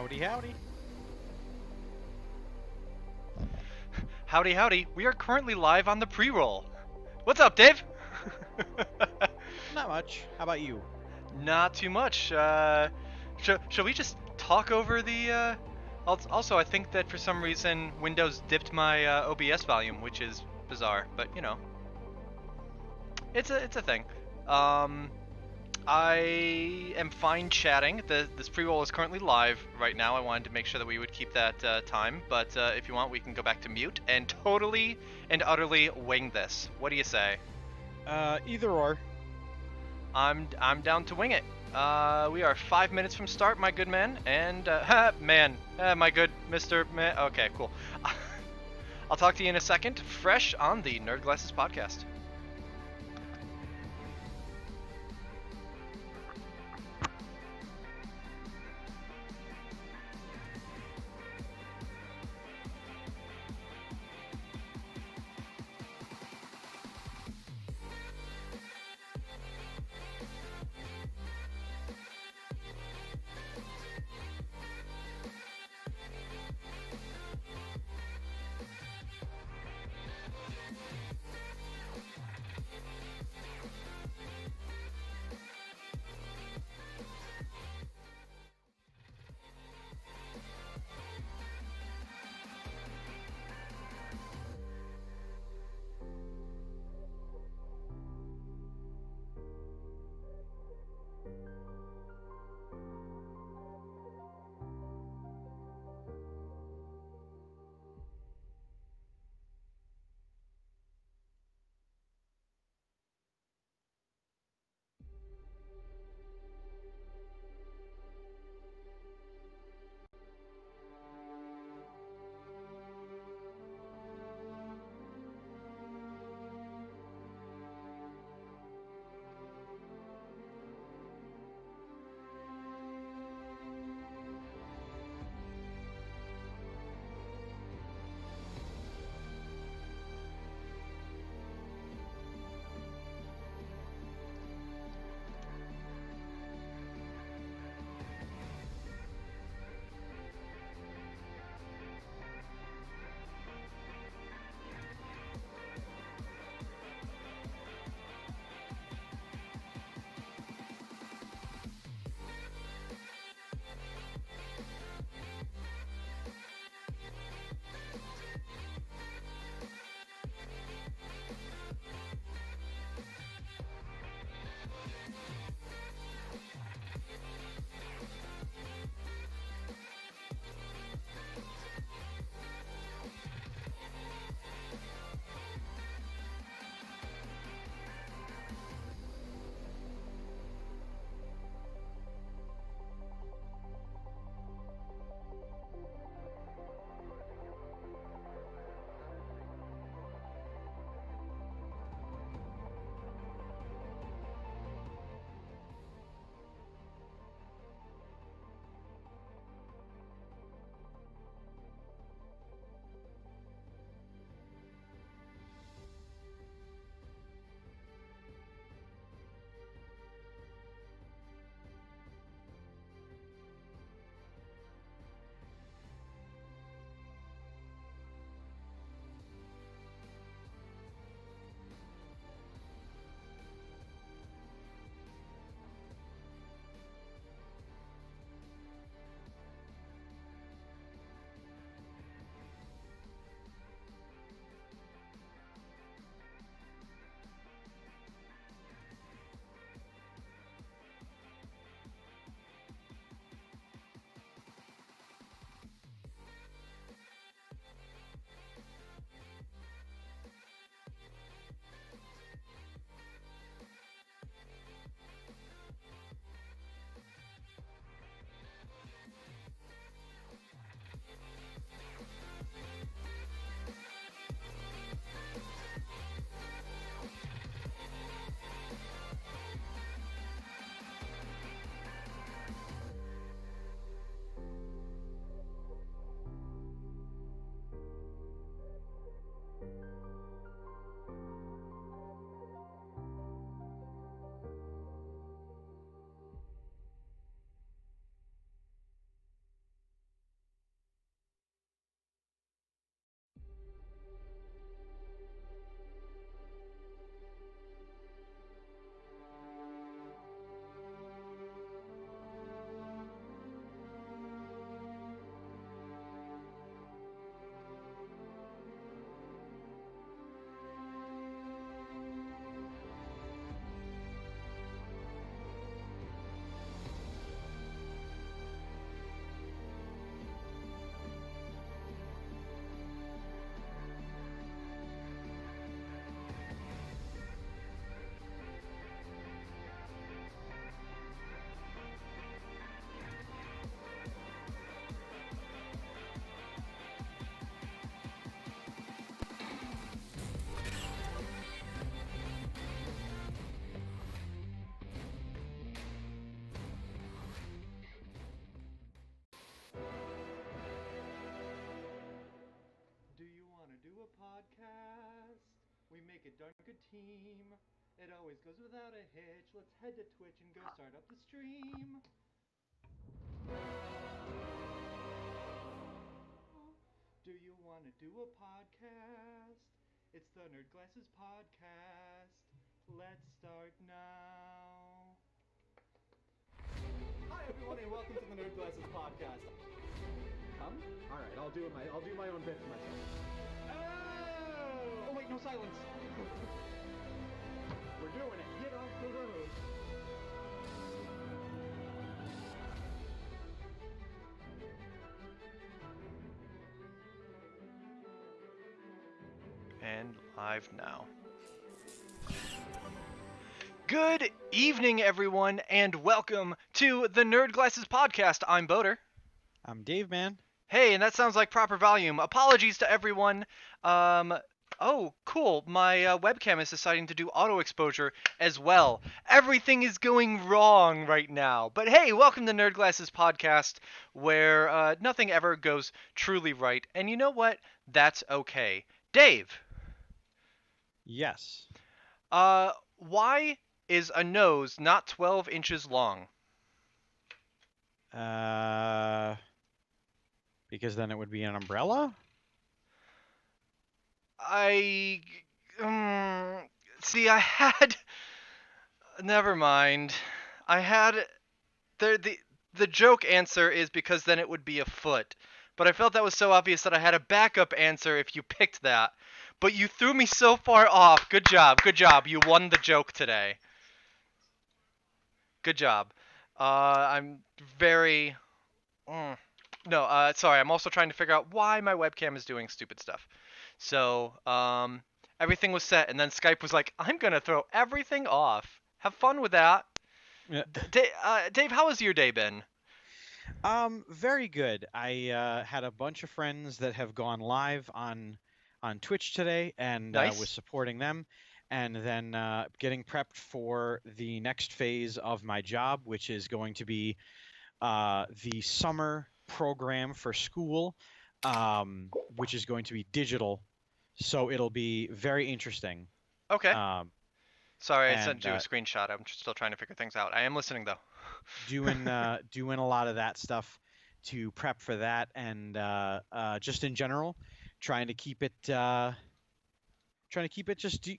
Howdy, howdy. Howdy, howdy. We are currently live on the pre-roll. What's up, Dave? Not much. How about you? Not too much. Shall we just talk over the? Also, I think that for some reason Windows dipped my OBS volume, which is bizarre, but you know, it's a thing. Um, I am fine chatting. This pre-roll is currently live right now. I wanted to make sure that we would keep that time, but if you want, we can go back to mute and totally and utterly wing this. What do you say? Either or. I'm down to wing it. We are 5 minutes from start, my good man, and my good Mr. Man. Okay, cool. I'll talk to you in a second. Fresh on the Nerd Glasses podcast. darn good team. It always goes without a hitch. Let's head to Twitch and go start up the stream. Do you want to do a podcast? It's the Nerd Glasses Podcast. Let's start now. Hi everyone and welcome to the Nerd Glasses Podcast. Come? All right, I'll do my own bit for myself. Oh wait, no silence. We're doing it. Get off the road. And live now. Good evening, everyone, and welcome to the Nerd Glasses Podcast. I'm Boater. I'm Dave, man. Hey, and that sounds like proper volume. Apologies to everyone. Oh, cool. My webcam is deciding to do auto exposure as well. Everything is going wrong right now. But hey, welcome to Nerd Glasses Podcast, where nothing ever goes truly right. And you know what? That's okay. Dave. Yes. Why is a nose not 12 inches long? Because then it would be an umbrella? See, I had... Never mind. I had... The joke answer is because then it would be a foot. But I felt that was so obvious that I had a backup answer if you picked that. But you threw me so far off. Good job, good job. You won the joke today. Good job. I'm very... No, sorry, I'm also trying to figure out why my webcam is doing stupid stuff. So, everything was set, and then Skype was like, I'm gonna throw everything off. Have fun with that. Yeah. Dave, how has your day been? Very good. I had a bunch of friends that have gone live on Twitch today, and Nice. was supporting them, and then getting prepped for the next phase of my job, which is going to be the summer program for school, which is going to be digital, so it'll be very interesting. Okay. Sorry, I sent and, you a screenshot. I'm still trying to figure things out. I am listening, though. doing a lot of that stuff to prep for that, and just in general, trying to keep it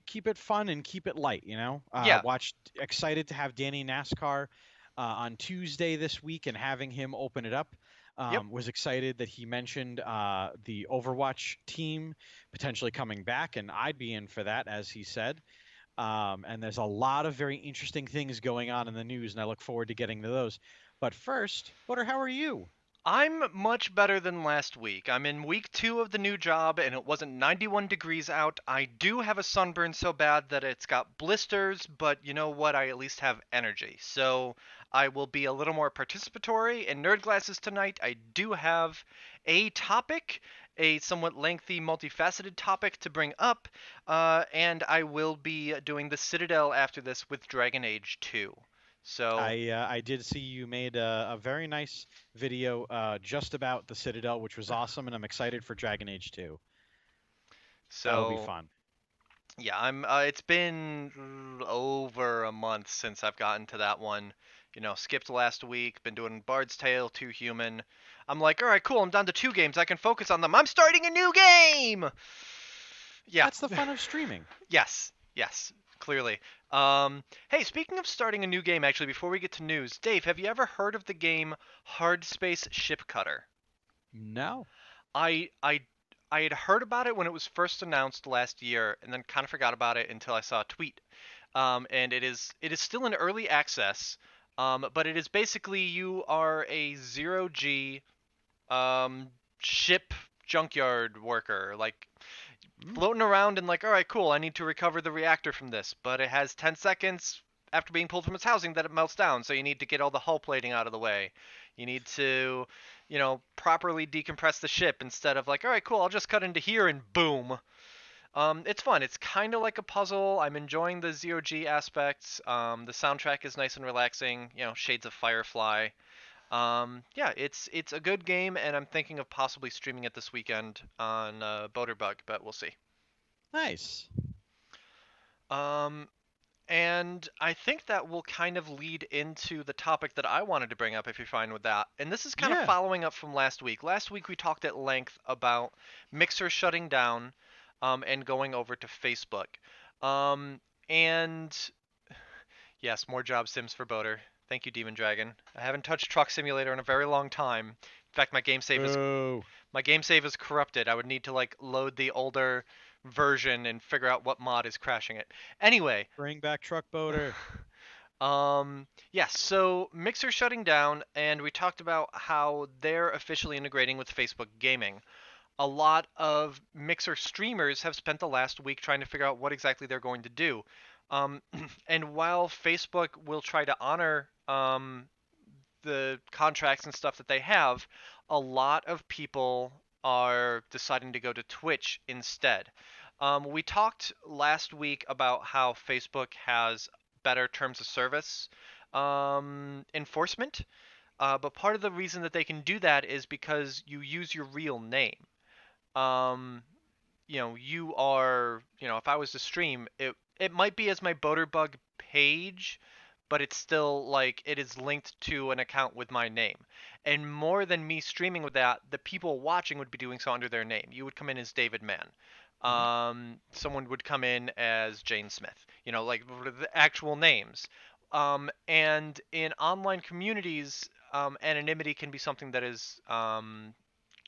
keep it fun and keep it light, you know. Yeah. Excited to have Danny NASCAR on Tuesday this week and having him open it up. Yep. Was excited that he mentioned the Overwatch team potentially coming back, and I'd be in for that, as he said. And there's a lot of very interesting things going on in the news, and I look forward to getting to those. But first, Butter, how are you? I'm much better than last week. I'm in week 2 of the new job, and it wasn't 91 degrees out. I do have a sunburn so bad that it's got blisters, but you know what? I at least have energy. So I will be a little more participatory. In Nerd Glasses tonight, I do have a topic, a somewhat lengthy, multifaceted topic to bring up, and I will be doing the Citadel after this with Dragon Age 2. So I did see you made a very nice video just about the Citadel, which was awesome, and I'm excited for Dragon Age 2. That'll be fun. Yeah, it's been over a month since I've gotten to that one. You know, skipped last week, been doing Bard's Tale, 2 Human. I'm like, all right, cool, I'm down to 2 games. I can focus on them. I'm starting a new game! Yeah. That's the fun of streaming. Yes, clearly. Hey, speaking of starting a new game, actually, before we get to news, Dave, have you ever heard of the game Hard Space Ship Cutter? No. I had heard about it when it was first announced last year, and then kind of forgot about it until I saw a tweet. And it is still in early access, but it is basically you are a 0G ship junkyard worker, like floating around and like, all right, cool, I need to recover the reactor from this, but it has 10 seconds after being pulled from its housing that it melts down, so you need to get all the hull plating out of the way. You need to, you know, properly decompress the ship instead of like, all right, cool, I'll just cut into here and boom. It's fun. It's kind of like a puzzle. I'm enjoying the ZOG aspects. The soundtrack is nice and relaxing, you know, shades of Firefly. Yeah, it's a good game, and I'm thinking of possibly streaming it this weekend on Boaterbug, but we'll see. Nice. Um, and I think that will kind of lead into the topic that I wanted to bring up, if you're fine with that. And this is kind of Yeah. following up from last week. Last week we talked at length about Mixer shutting down, and going over to Facebook. And yes, more job sims for Boater. Thank you, Demon Dragon. I haven't touched Truck Simulator in a very long time. In fact, Boo. my game save is corrupted. I would need to like load the older version and figure out what mod is crashing it. Anyway, Bring back Truck Boater. yes, so Mixer shutting down, and we talked about how they're officially integrating with Facebook Gaming. A lot of Mixer streamers have spent the last week trying to figure out what exactly they're going to do. Um, and while Facebook will try to honor the contracts and stuff that they have, a lot of people are deciding to go to Twitch instead. We talked last week about how Facebook has better terms of service enforcement, but part of the reason that they can do that is because you use your real name. Um, you are, if I was to stream, it might be as my Boaterbug page, but it's still like it is linked to an account with my name. And more than me streaming with that, the people watching would be doing so under their name. You would come in as David Mann. Mhm. Someone would come in as Jane Smith. Like the actual names. And in online communities, anonymity can be something that is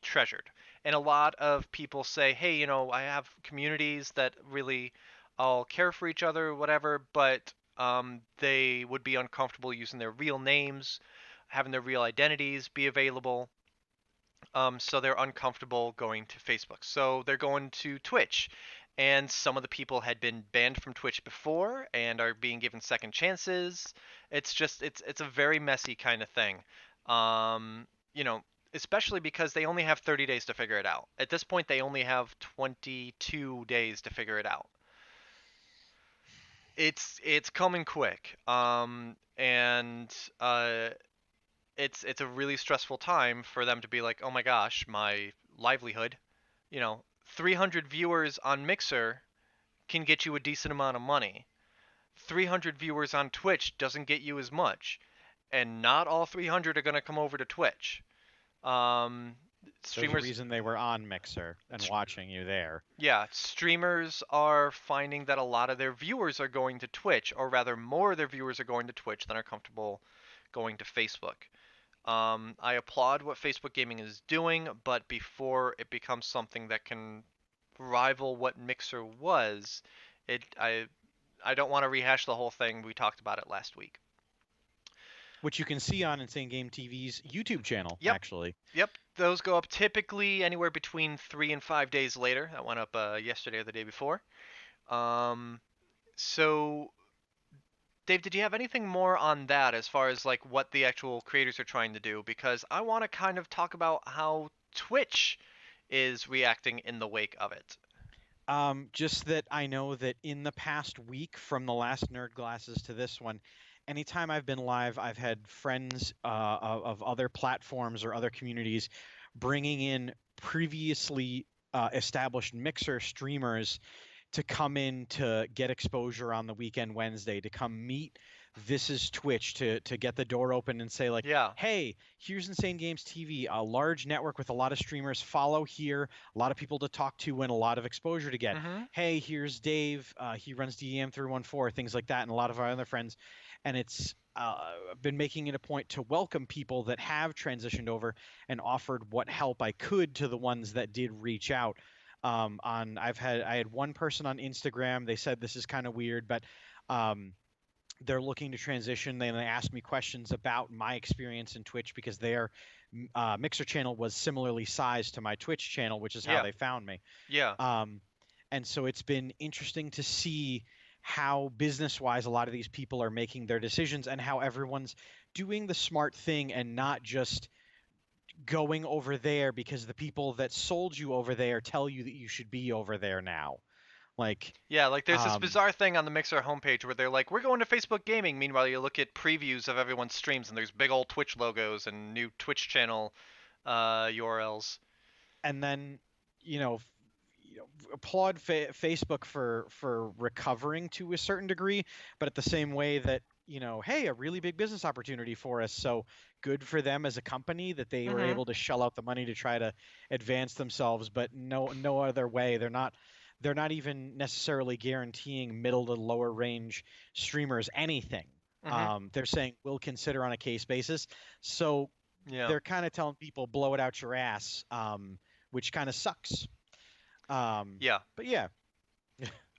treasured. And a lot of people say, hey, I have communities that really all care for each other, whatever, but they would be uncomfortable using their real names, having their real identities be available. So they're uncomfortable going to Facebook. So they're going to Twitch. And some of the people had been banned from Twitch before and are being given second chances. It's a very messy kind of thing. Um, you know, Especially because they only have 30 days to figure it out. At this point, they only have 22 days to figure it out. It's coming quick. And it's a really stressful time for them to be like, oh my gosh, my livelihood. 300 viewers on Mixer can get you a decent amount of money. 300 viewers on Twitch doesn't get you as much, and not all 300 are going to come over to Twitch. Um, There's a streamers, reason they were on Mixer and watching you there. yeah, streamers are finding that a lot of their viewers are going to Twitch, or rather, more of their viewers are going to Twitch than are comfortable going to Facebook. I applaud what Facebook Gaming is doing, but before it becomes something that can rival what Mixer was, it I don't want to rehash the whole thing. We talked about it last week. Which you can see on Insane Game TV's YouTube channel, Yep, actually. yep. Those go up typically anywhere between 3 and 5 days later. That went up yesterday or the day before. Um, so Dave, did you have anything more on that as far as like what the actual creators are trying to do? Because I want to kind of talk about how Twitch is reacting in the wake of it. Just that I know that in the past week, from the last Nerd Glasses to this one, anytime I've been live, I've had friends of other platforms or other communities bringing in previously established Mixer streamers to come in to get exposure on the weekend Wednesday, to come meet This Is Twitch, to get the door open and say like, Yeah. hey, here's Insane Games TV, a large network with a lot of streamers. Follow here, a lot of people to talk to and a lot of exposure to get. Mm-hmm. Hey, here's Dave. He runs DEM 314, things like that, and a lot of our other friends. And it's been making it a point to welcome people that have transitioned over and offered what help I could to the ones that did reach out. I had one person on Instagram. They said this is kind of weird, but they're looking to transition. They asked me questions about my experience in Twitch because their Mixer channel was similarly sized to my Twitch channel, which is how Yeah. they found me. Yeah. And so it's been interesting to see how business-wise a lot of these people are making their decisions and how everyone's doing the smart thing and not just going over there because the people that sold you over there tell you that you should be over there now. Like, Yeah, like there's this bizarre thing on the Mixer homepage where they're like, we're going to Facebook Gaming. Meanwhile, you look at previews of everyone's streams and there's big old Twitch logos and new Twitch channel URLs. and then, you know, applaud Facebook for recovering to a certain degree, but at the same way that, hey, a really big business opportunity for us. So good for them as a company that they were Mm-hmm. able to shell out the money to try to advance themselves, but no other way. They're not even necessarily guaranteeing middle to lower range streamers anything. Mm-hmm. They're saying we'll consider on a case basis. So Yeah. they're kind of telling people blow it out your ass, which kind of sucks. Yeah. But yeah,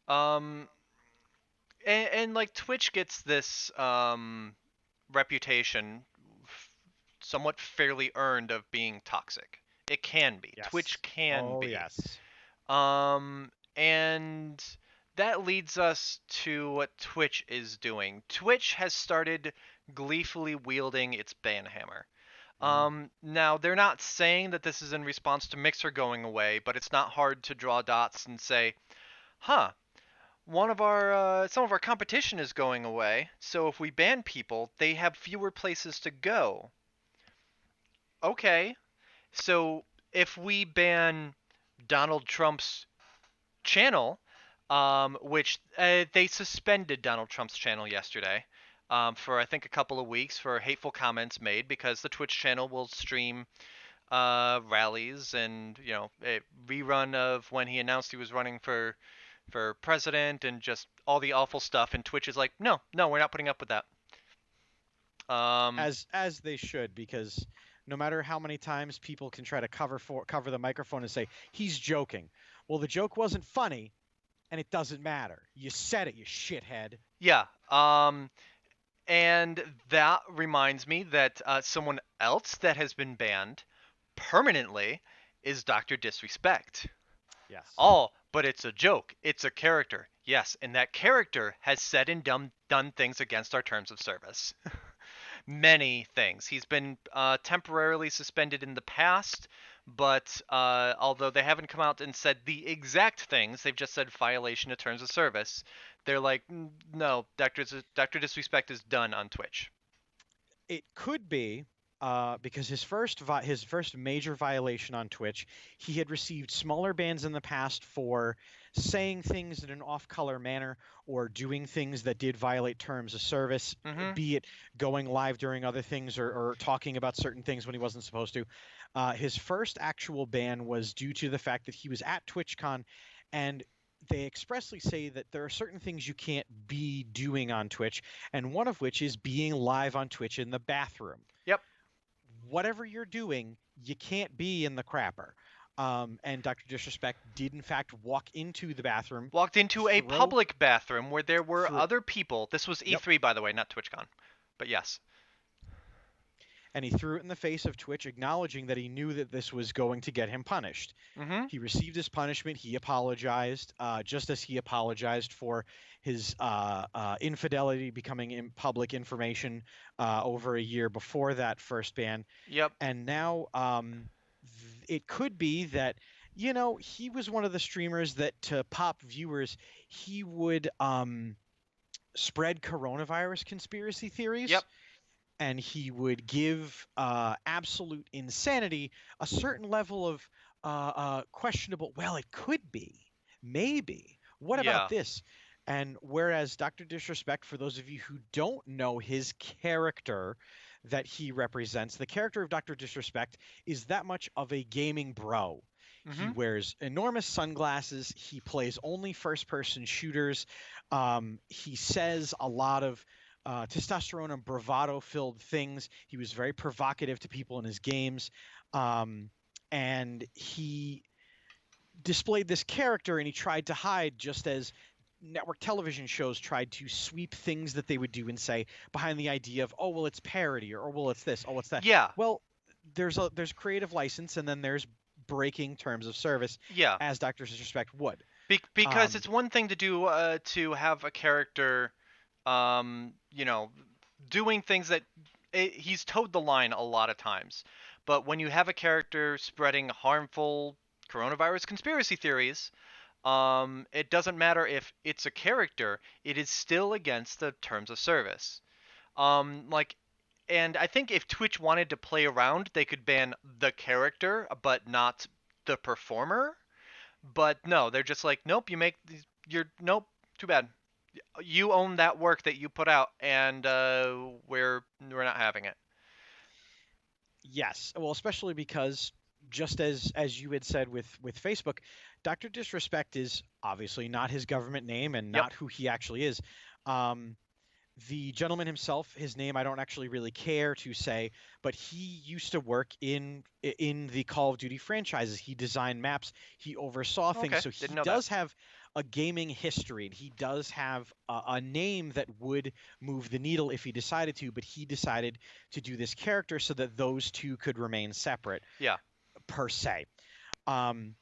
Um, and like Twitch gets this reputation, somewhat fairly earned, of being toxic. It can be. yes. Twitch can Oh be. yes. And that leads us to what Twitch is doing. Twitch has started gleefully wielding its ban hammer. Mhm. Now they're not saying that this is in response to Mixer going away, but it's not hard to draw dots and say, huh, one of our some of our competition is going away, so if we ban people, they have fewer places to go. Okay, so if we ban Donald Trump's channel, which they suspended Donald Trump's channel yesterday for I think a couple of weeks for hateful comments made, because the Twitch channel will stream rallies and a rerun of when he announced he was running for president and just all the awful stuff. And Twitch is like, no, no, we're not putting up with that. As they should, because no matter how many times people can try to cover the microphone and say he's joking, well, the joke wasn't funny, and it doesn't matter. You said it, you shithead. Yeah. And that reminds me that someone else that has been banned permanently is Dr. Disrespect. Yes. Oh, but it's a joke. It's a character. Yes, and that character has said and done things against our terms of service. Many things. He's been temporarily suspended in the past, but although they haven't come out and said the exact things, they've just said violation of terms of service. They're like, no, Dr. Disrespect is done on Twitch. It could be because his first major violation on Twitch, he had received smaller bans in the past for saying things in an off-color manner or doing things that did violate terms of service, Mm-hmm. be it going live during other things or talking about certain things when he wasn't supposed to. His first actual ban was due to the fact that he was at TwitchCon, and they expressly say that there are certain things you can't be doing on Twitch, and one of which is being live on Twitch in the bathroom. Yep. Whatever you're doing, you can't be in the crapper. And Dr. Disrespect did, in fact, walk into the bathroom. Walked into a public bathroom where there were throw- other people. This was Yep. E3, by the way, not TwitchCon. But yes. And he threw it in the face of Twitch, acknowledging that he knew that this was going to get him punished. Mm-hmm. He received his punishment. He apologized, just as he apologized for his infidelity becoming in public information over a year before that first ban. Yep. And now it could be that, he was one of the streamers that, to pop viewers, he would spread coronavirus conspiracy theories. Yep. And he would give absolute insanity a certain level of questionable, well, it could be, maybe. What Yeah. about this? And whereas Dr. Disrespect, for those of you who don't know his character that he represents, the character of Dr. Disrespect is that much of a gaming bro. He Mm-hmm. wears enormous sunglasses. He plays only first-person shooters. He says a lot of testosterone and bravado-filled things. He was very provocative to people in his games, and he displayed this character, and he tried to hide, just as network television shows tried to sweep things that they would do and say behind the idea of, oh, well, it's parody, or, oh, well, it's this, oh, it's that. Yeah. Well, there's creative license, and then there's breaking terms of service, Yeah. as Dr. Disrespect would. Because it's one thing to do to have a character, doing things that he's towed the line a lot of times. But when you have a character spreading harmful coronavirus conspiracy theories, it doesn't matter if it's a character; it is still against the terms of service. And I think if Twitch wanted to play around, they could ban the character, but not the performer. But no, they're just like, nope, nope, too bad. You own that work that you put out, and we're not having it. Yes, well, especially because just as you had said with Facebook, Dr. Disrespect is obviously not his government name and Yep. not who he actually is. Um, the gentleman himself, his name I don't actually really care to say, but he used to work in the Call of Duty franchises. He designed maps, he oversaw things, Okay, so didn't he know that. does have a gaming history, and he does have a name that would move the needle if he decided to. But he decided to do this character so that those two could remain separate, Yeah. per se. Um,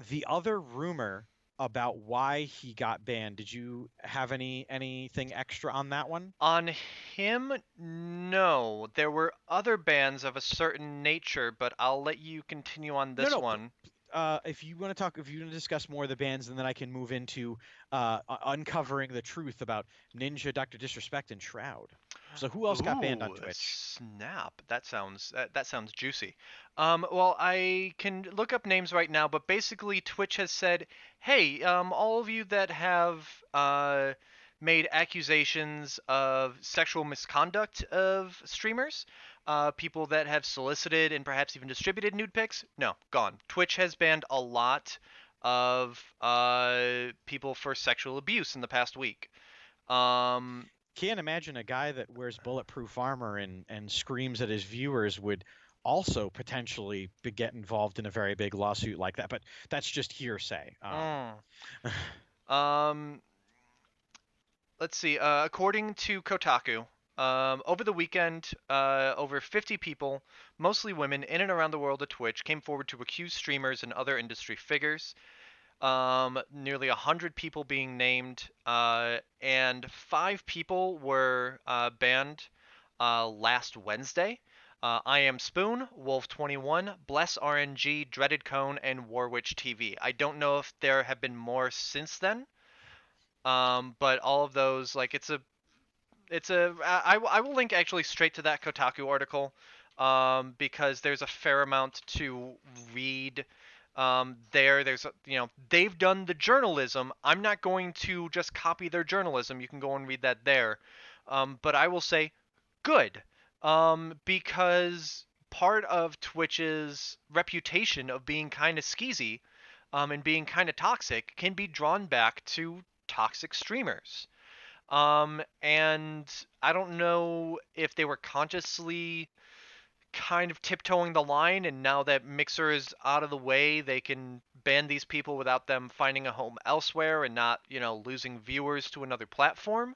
the other rumor about why he got banned, did you have anything extra on that one? On him, no. There were other bands of a certain nature, but I'll let you continue on No, this no. one. If you want to talk, if you want to discuss more of the bands, and then I can move into uncovering the truth about Ninja, Doctor Disrespect, and Shroud. So who else got banned on Ooh, Twitch? snap. That sounds juicy. Well, I can look up names right now, but basically Twitch has said, "Hey, all of you that have made accusations of sexual misconduct of streamers, people that have solicited and perhaps even distributed nude pics, no, gone. Twitch has banned a lot of people for sexual abuse in the past week. Um, Can't imagine a guy that wears bulletproof armor and screams at his viewers would also potentially get involved in a very big lawsuit like that. But that's just hearsay. mm. Um, let's see. According to Kotaku, over the weekend, over 50 people, mostly women, in and around the world of Twitch came forward to accuse streamers and other industry figures. Nearly 100 people being named, and 5 people were banned last Wednesday. I Am Spoon, Wolf21, Bless RNG, Dreaded Cone, and Warwitch TV. I don't know if there have been more since then. But all of those, like, I will link actually straight to that Kotaku article, because there's a fair amount to read. They've done the journalism. I'm not going to just copy their journalism. You can go and read that there. But I will say, good, because part of Twitch's reputation of being kind of skeezy, and being kind of toxic can be drawn back to toxic streamers. And I don't know if they were consciously kind of tiptoeing the line, and now that Mixer is out of the way, they can ban these people without them finding a home elsewhere and not, losing viewers to another platform.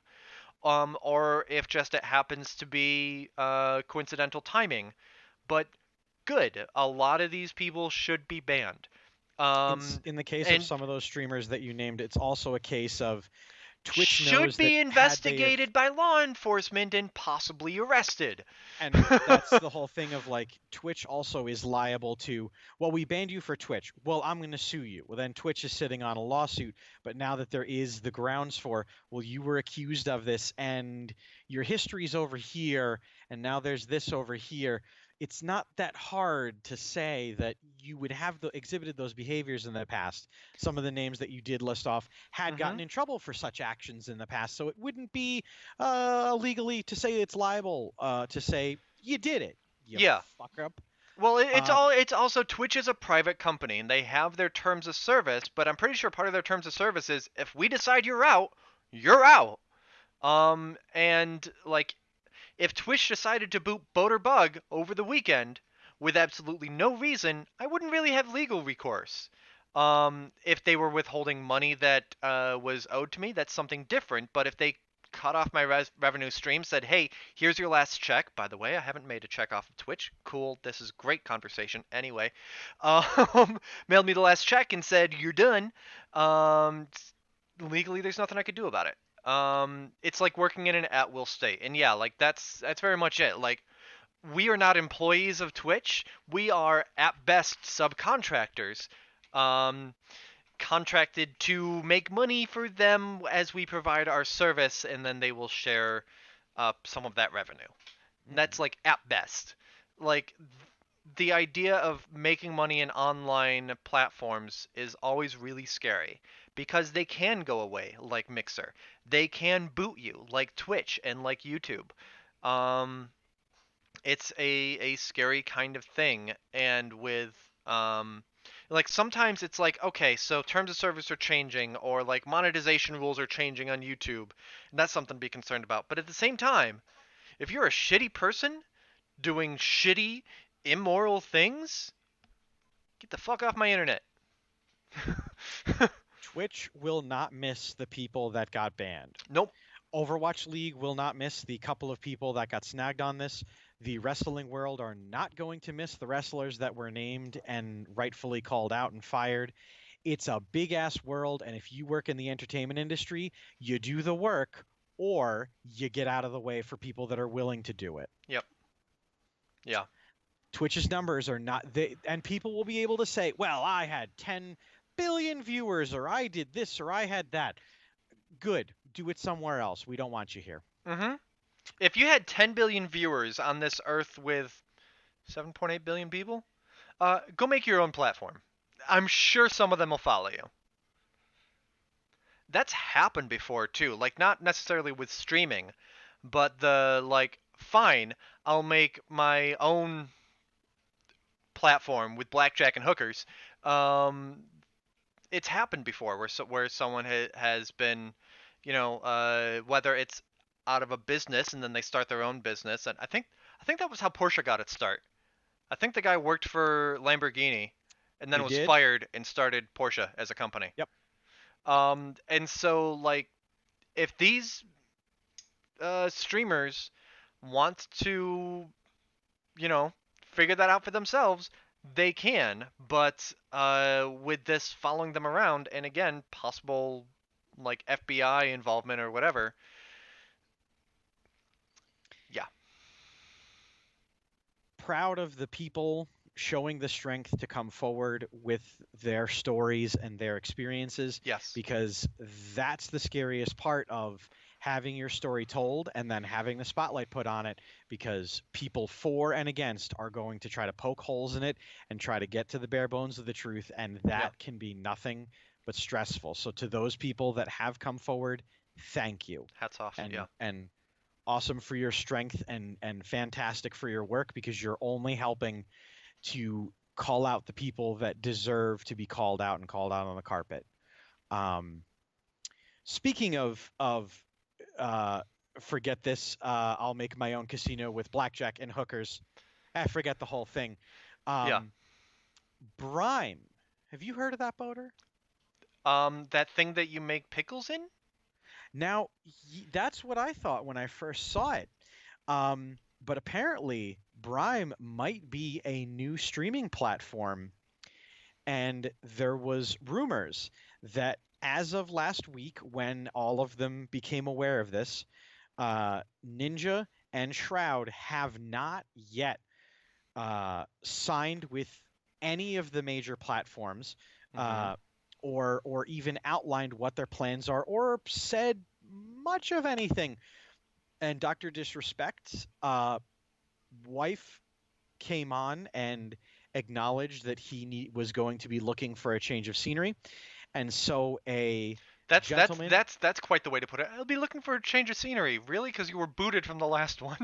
Or if just it happens to be coincidental timing. But good. A lot of these people should be banned. Um, In the case of and some of those streamers that you named, it's also a case of Twitch should knows that be had they have, investigated by law enforcement and possibly arrested. and that's the whole thing of like Twitch also is liable to, well, we banned you for Twitch. Well, I'm going to sue you. Well, then Twitch is sitting on a lawsuit, but now that there is the grounds for, well, you were accused of this and your history's over here and now there's this over here. It's not that hard to say that you would have exhibited those behaviors in the past. Some of the names that you did list off had Mm-hmm. gotten in trouble for such actions in the past, so it wouldn't be legally to say it's liable to say you did it, you Yeah. fuck up. Well, it's Um, all it's also Twitch is a private company and they have their terms of service, but I'm pretty sure part of their terms of service is if we decide you're out, you're out. And like if Twitch decided to boot Boater Bug over the weekend with absolutely no reason, I wouldn't really have legal recourse. If they were withholding money that was owed to me, that's something different. But if they cut off my revenue stream, said, "Hey, here's your last check." By the way, I haven't made a check off of Twitch. Cool, this is great conversation. Anyway, mailed me the last check and said, "You're done." Legally, there's nothing I could do about it. It's like working in an at-will state, and yeah, like that's very much it. Like we are not employees of Twitch. We are at best subcontractors, um, contracted to make money for them as we provide our service, and then they will share some of that revenue. And that's like at best. Like the idea of making money in online platforms is always really scary because they can go away like Mixer. They can boot you like Twitch and like YouTube. Um, it's a scary kind of thing, and with like sometimes it's like, okay, so terms of service are changing or like monetization rules are changing on YouTube, and that's something to be concerned about. But at the same time, if you're a shitty person doing shitty, immoral things, get the fuck off my internet. Twitch will not miss the people that got banned. Nope. Overwatch League will not miss the couple of people that got snagged on this. The wrestling world are not going to miss the wrestlers that were named and rightfully called out and fired. It's a big ass world, and if you work in the entertainment industry, you do the work or you get out of the way for people that are willing to do it. Yep. Yeah. Twitch's numbers are not they, and people will be able to say, "Well, I had 10 billion viewers or I did this or I had that." Good. Do it somewhere else. We don't want you here. Mm-hmm. If you had 10 billion viewers on this earth with 7.8 billion people, go make your own platform. I'm sure some of them will follow you. That's happened before too. Like not necessarily with streaming, but the like fine, I'll make my own platform with blackjack and hookers. Um, it's happened before where someone has been, whether it's out of a business and then they start their own business, and I think that was how Porsche got its start. I think the guy worked for Lamborghini and then He was did? fired and started Porsche as a company. Yep. And so like if these streamers want to, you know, figure that out for themselves, they can. But with this following them around, and again, possible like FBI involvement or whatever, yeah, Proud of the people showing the strength to come forward with their stories and their experiences, yes, because that's the scariest part of having your story told and then having the spotlight put on it, because people for and against are going to try to poke holes in it and try to get to the bare bones of the truth, and that yeah, can be nothing but stressful. So to those people that have come forward, thank you. hats off, and yeah, and awesome for your strength, and fantastic for your work, because you're only helping to call out the people that deserve to be called out and called out on the carpet. Um, Speaking of uh, forget this, I'll make my own casino with blackjack and hookers. I forget the whole thing. yeah. Um, Brime. Have you heard of that boater? That thing that you make pickles in? Now, that's what I thought when I first saw it. But apparently, Brime might be a new streaming platform, and there was rumors that as of last week, when all of them became aware of this, Ninja and Shroud have not yet signed with any of the major platforms, Mm-hmm. uh, or even outlined what their plans are, or said much of anything. And Dr. Disrespect's wife came on and acknowledged that was going to be looking for a change of scenery. And so a That's that's gentleman, that's that's quite the way to put it. I'll be looking for a change of scenery. Really? Because you were booted from the last one.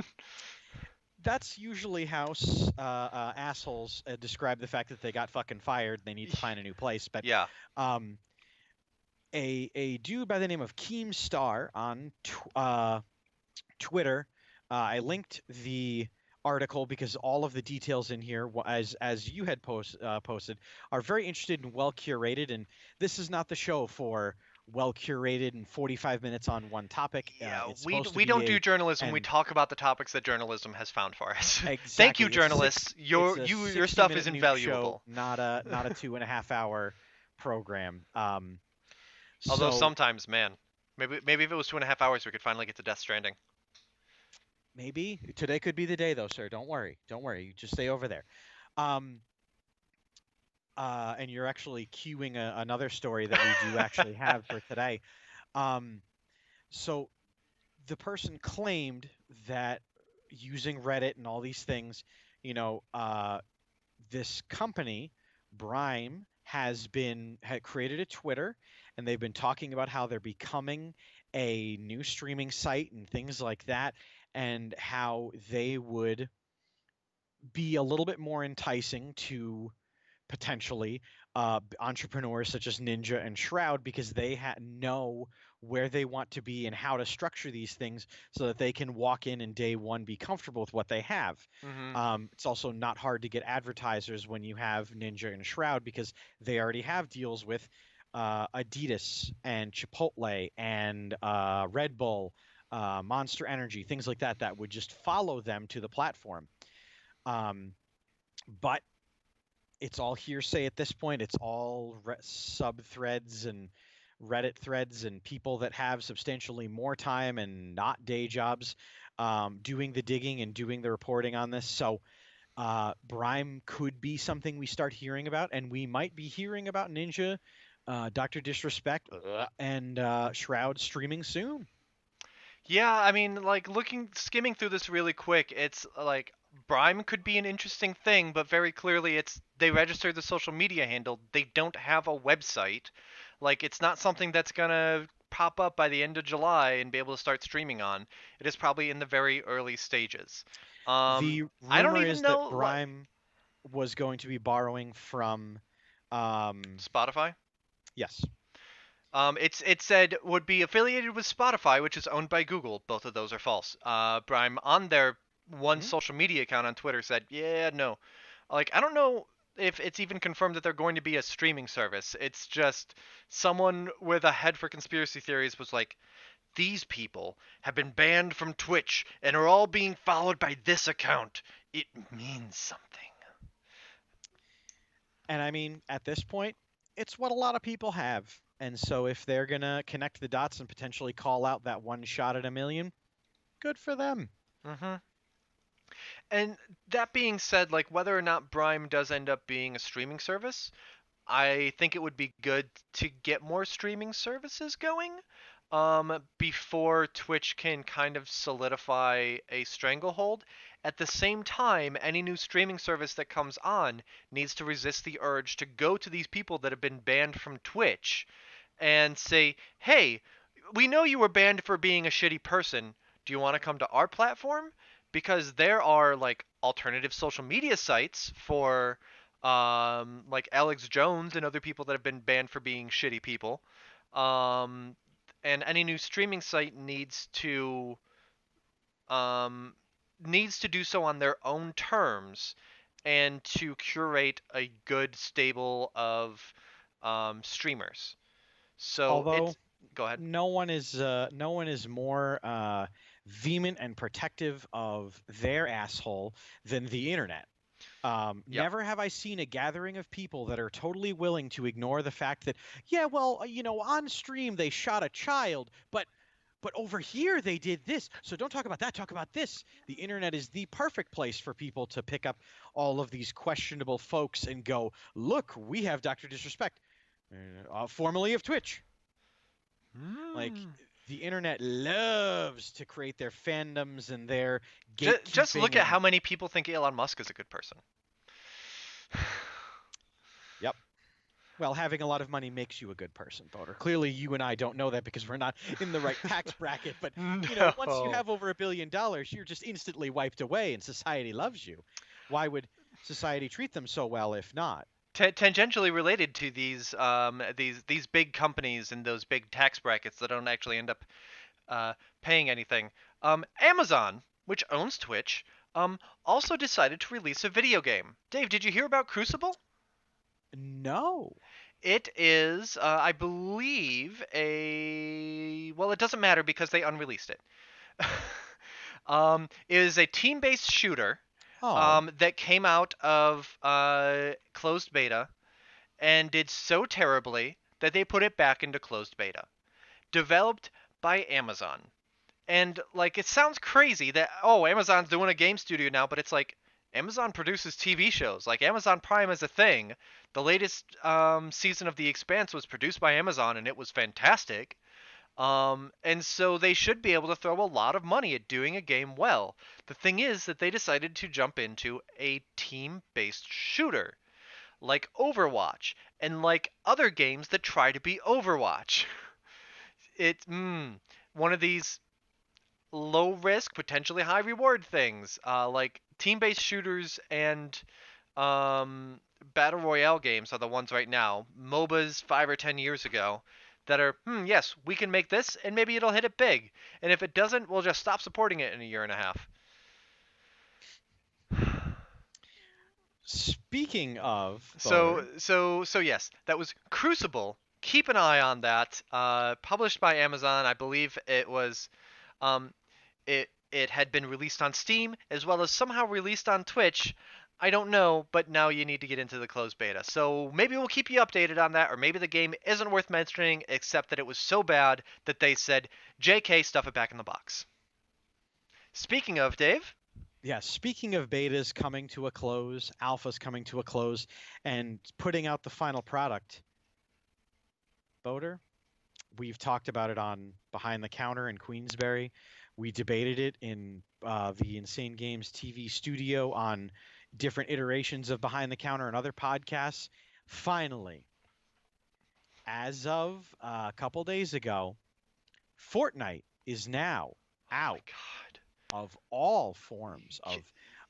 that's usually how assholes describe the fact that they got fucking fired. They need to find a new place. But Yeah. um, a dude by the name of Keemstar on Twitter. I linked the article because all of the details in here, as you had posted, are very interested and well curated. And this is not the show for well curated and 45 minutes on one topic. Yeah, It's we supposed to we be don't do journalism. We and talk about the topics that journalism has found for us. Thank you, exactly, journalists. it's a Your stuff is 60-minute news show, invaluable. not a 2.5 hour program. Although So sometimes, man, maybe if it was 2.5 hours, we could finally get to Death Stranding. maybe today could be the day, though, sir. Don't worry. Don't worry. You just stay over there. Um, and you're actually queuing another story that we do actually have for today. Um, so the person claimed that using Reddit and all these things, you know, this company, Brime, had created a Twitter, and they've been talking about how they're becoming a new streaming site and things like that, and how they would be a little bit more enticing to potentially entrepreneurs such as Ninja and Shroud, because they know where they want to be and how to structure these things so that they can walk in and day one be comfortable with what they have. Mm-hmm. It's also not hard to get advertisers when you have Ninja and Shroud, because they already have deals with Adidas and Chipotle and Red Bull, Monster Energy, things like that, that would just follow them to the platform. But it's all hearsay at this point. It's all sub threads and Reddit threads and people that have substantially more time and not day jobs doing the digging and doing the reporting on this. So Brime could be something we start hearing about, and we might be hearing about Ninja, Dr. Disrespect, and Shroud streaming soon. Yeah, I mean, like skimming through this really quick, it's like Brime could be an interesting thing, but very clearly they registered the social media handle. They don't have a website. Like it's not something that's gonna pop up by the end of July and be able to start streaming on. It is probably in the very early stages. The I don't rumor even is that know Brime was going to be borrowing from, Spotify. yes. It said would be affiliated with Spotify, which is owned by Google. Both of those are false. Brime on their one Mhm. social media account on Twitter said, yeah, no. Like I don't know if it's even confirmed that they're going to be a streaming service. It's just someone with a head for conspiracy theories was like, these people have been banned from Twitch and are all being followed by this account. It means something. And I mean, at this point, it's what a lot of people have. And so if they're going to connect the dots and potentially call out that one shot at a million, good for them. Mm-hmm. And that being said, like whether or not Brime does end up being a streaming service, I think it would be good to get more streaming services going before Twitch can kind of solidify a stranglehold. At the same time, any new streaming service that comes on needs to resist the urge to go to these people that have been banned from Twitch and say, hey, we know you were banned for being a shitty person. Do you want to come to our platform? Because there are like alternative social media sites for like Alex Jones and other people that have been banned for being shitty people. Um, and any new streaming site um, needs to do so on their own terms and to curate a good stable of streamers. So Although it's go ahead. no one is more vehement and protective of their asshole than the internet. Yep. Never have I seen a gathering of people that are totally willing to ignore the fact that, yeah, well, on stream they shot a child, but over here they did this. So don't talk about that. Talk about this. The internet is the perfect place for people to pick up all of these questionable folks and go, look, we have Dr. Disrespect, formerly of Twitch. Like, Mm. the internet loves to create their fandoms and their Just look gatekeeping at how and many people think Elon Musk is a good person. yep. Well, having a lot of money makes you a good person, Boner. Clearly, you and I don't know that because we're not in the right tax bracket. But once you No. have over $1 billion, you're just instantly wiped away, and society loves you. Why would society treat them so well if not? Tangentially related to these big companies and those big tax brackets that don't actually end up paying anything. Amazon, which owns Twitch, also decided to release a video game. Dave, did you hear about Crucible? No. It is, I believe, well, it doesn't matter because they unreleased it. It is a team-based shooter Oh. that came out of closed beta and did so terribly that they put it back into closed beta. Developed by Amazon. And like it sounds crazy that Amazon's doing a game studio now, but it's like Amazon produces TV shows. Like Amazon Prime is a thing. The latest season of The Expanse was produced by Amazon and it was fantastic. And so they should be able to throw a lot of money at doing a game well. The thing is that they decided to jump into a team-based shooter, like Overwatch, and like other games that try to be Overwatch. It's one of these low risk, potentially high reward things, like team-based shooters and battle royale games are the ones right now. MOBAs 5 or 10 years ago that are, yes, we can make this, and maybe it'll hit it big. And if it doesn't, we'll just stop supporting it in a year and a half. Speaking of So, Boater, so yes, that was Crucible. Keep an eye on that. Published by Amazon, I believe it was. Um, it had been released on Steam as well as somehow released on Twitch. I don't know, but now you need to get into the closed beta. So maybe we'll keep you updated on that, or maybe the game isn't worth mentioning, except that it was so bad that they said, "JK, stuff it back in the box." Speaking of, Dave. yeah, speaking of betas coming to a close, alphas coming to a close, and putting out the final product, Boater, we've talked about it on Behind the Counter in Queensbury. We debated it in the Insane Games TV studio on different iterations of Behind the Counter and other podcasts. Finally, as of a couple days ago, Fortnite is now Oh my out god. of all forms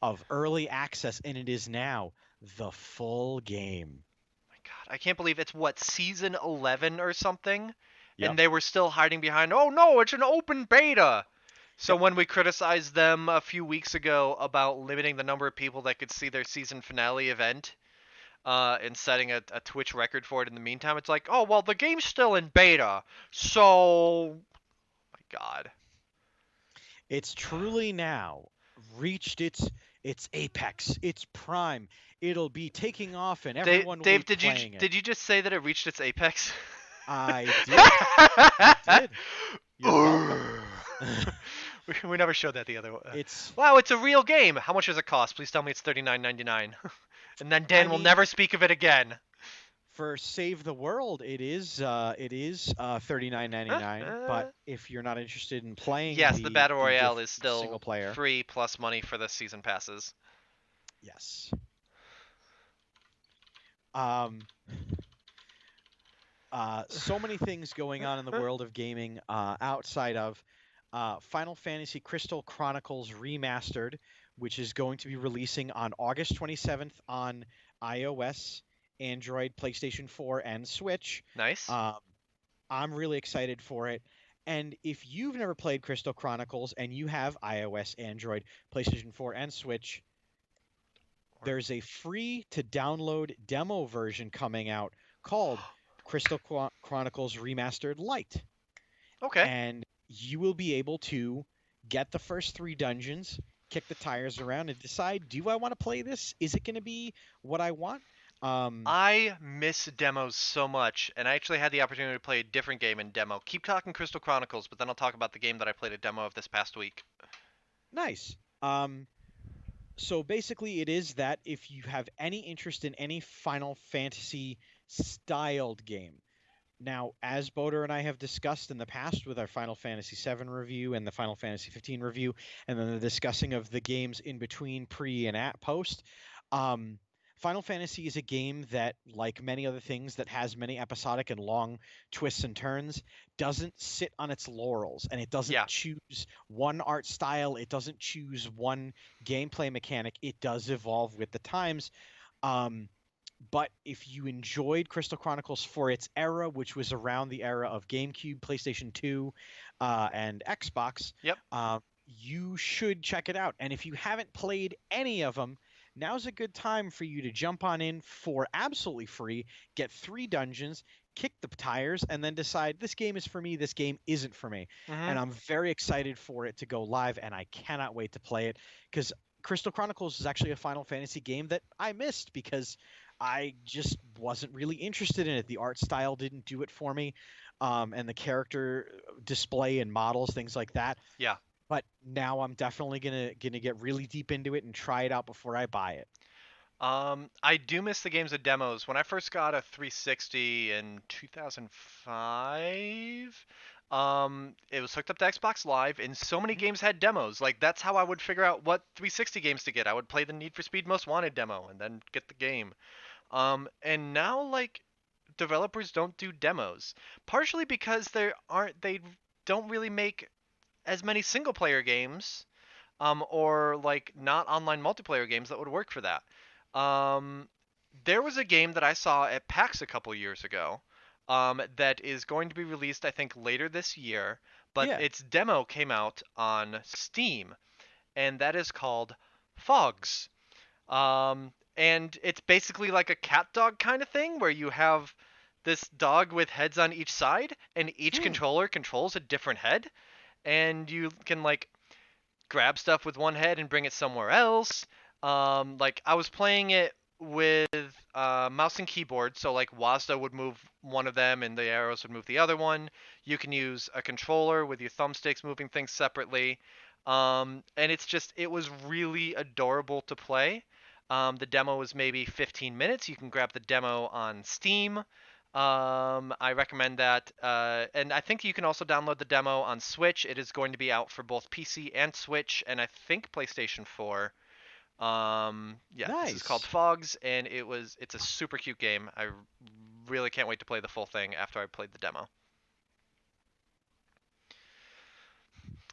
of early access, and it is now the full game. My god. I can't believe it's what, season 11 or something? Yep. And they were still hiding behind, "Oh no, it's an open beta." So Yep. when we criticized them a few weeks ago about limiting the number of people that could see their season finale event, and setting a Twitch record for it in the meantime, it's like, oh well, the game's still in beta, so my god. It's truly now reached its apex, its prime. It'll be taking off, and Dave, everyone will be Dave, did you playing it. did you just say that it reached its apex? I did. I did. You're welcome. We never showed that the other way. It's. Wow, it's a real game. How much does it cost? Please tell me it's $39.99. And then Dan I will mean, never speak of it again. for Save the World, it is $39.99. But if you're not interested in playing Yes, the battle royale is single still player, free plus money for the season passes. yes. Um, so many things going on in the world of gaming outside of Final Fantasy Crystal Chronicles Remastered, which is going to be releasing on August 27th on iOS, Android, PlayStation 4, and Switch. Nice. Um, I'm really excited for it. And if you've never played Crystal Chronicles and you have iOS, Android, PlayStation 4, and Switch, there's a free to download demo version coming out called Crystal Chronicles Remastered Lite. Okay. And you will be able to get the first 3 dungeons, kick the tires around, and decide: do I want to play this? Is it going to be what I want? I miss demos so much, and I actually had the opportunity to play a different game in demo. Keep talking Crystal Chronicles, but then I'll talk about the game that I played a demo of this past week. Nice. So basically, it is that if you have any interest in any Final Fantasy styled game. Now, as Boder and I have discussed in the past with our Final Fantasy VII review and the Final Fantasy 15 review, and then the discussing of the games in between, pre and at post, um, Final Fantasy is a game that, like many other things that has many episodic and long twists and turns, doesn't sit on its laurels, and it doesn't Yeah. choose one art style, it doesn't choose one gameplay mechanic. It does evolve with the times. Um, but if you enjoyed Crystal Chronicles for its era, which was around the era of GameCube, PlayStation 2, and Xbox, Yep. you should check it out. And if you haven't played any of them, now's a good time for you to jump on in for absolutely free, get 3 dungeons, kick the tires, and then decide this game is for me, this game isn't for me. Mm-hmm. And I'm very excited for it to go live, and I cannot wait to play it because Crystal Chronicles is actually a Final Fantasy game that I missed because I just wasn't really interested in it. The art style didn't do it for me, and the character display and models, things like that. Yeah. But now I'm definitely gonna get really deep into it and try it out before I buy it. I do miss the games of demos. When I first got a 360 in 2005, It was hooked up to Xbox Live, and so many games had demos. Like that's how I would figure out what 360 games to get. I would play the Need for Speed Most Wanted demo and then get the game. And now like developers don't do demos, partially because they don't really make as many single player games, or like not online multiplayer games that would work for that. Um, there was a game that I saw at PAX a couple years ago, that is going to be released, I think, later this year, but Yeah. its demo came out on Steam, and that is called Fogs. And it's basically like a cat dog kind of thing where you have this dog with heads on each side, and each Hmm. controller controls a different head, and you can like grab stuff with one head and bring it somewhere else. Like I was playing it with mouse and keyboard, so like Wazda would move one of them and the arrows would move the other one. You can use a controller with your thumbsticks moving things separately. And it was really adorable to play. The demo was maybe 15 minutes. You can grab the demo on Steam. I recommend that. And I think you can also download the demo on Switch. It is going to be out for both PC and Switch, and I think PlayStation 4. Yeah, this is called Nice. Fogs, and it's a super cute game. I really can't wait to play the full thing after I played the demo.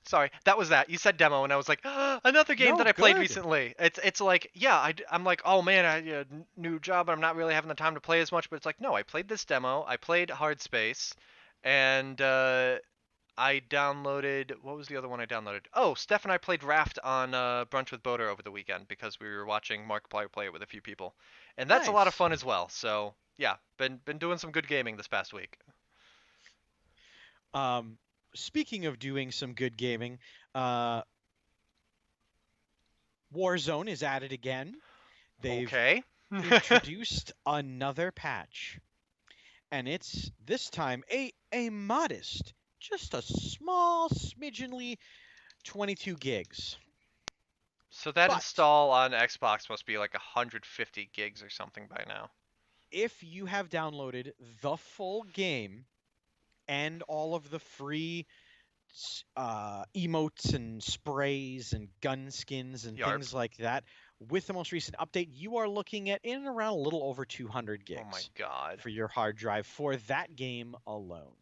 Sorry, that was that. You said demo, and I was like, another game No, that I played good. recently. It's like, yeah, I'm like, oh man, new job, and I'm not really having the time to play as much. But it's like, no, I played this demo. I played Hard Space, and I downloaded. What was the other one I downloaded? Oh, Steph and I played Raft on Brunch with Boater over the weekend because we were watching Markiplier play it with a few people, and that's a lot of Nice. fun as well. So yeah, been doing some good gaming this past week. Um, Speaking of doing some good gaming, uh, Warzone is at it again. They've Okay. introduced another patch, and it's this time a modest, just a small smidgenly 22 gigs. So that But install on Xbox must be like 150 gigs or something by now. if you have downloaded the full game and all of the free emotes and sprays and gun skins and Yarp. things like that, with the most recent update, you are looking at in and around a little over 200 Oh my gigs god. for your hard drive for that game alone.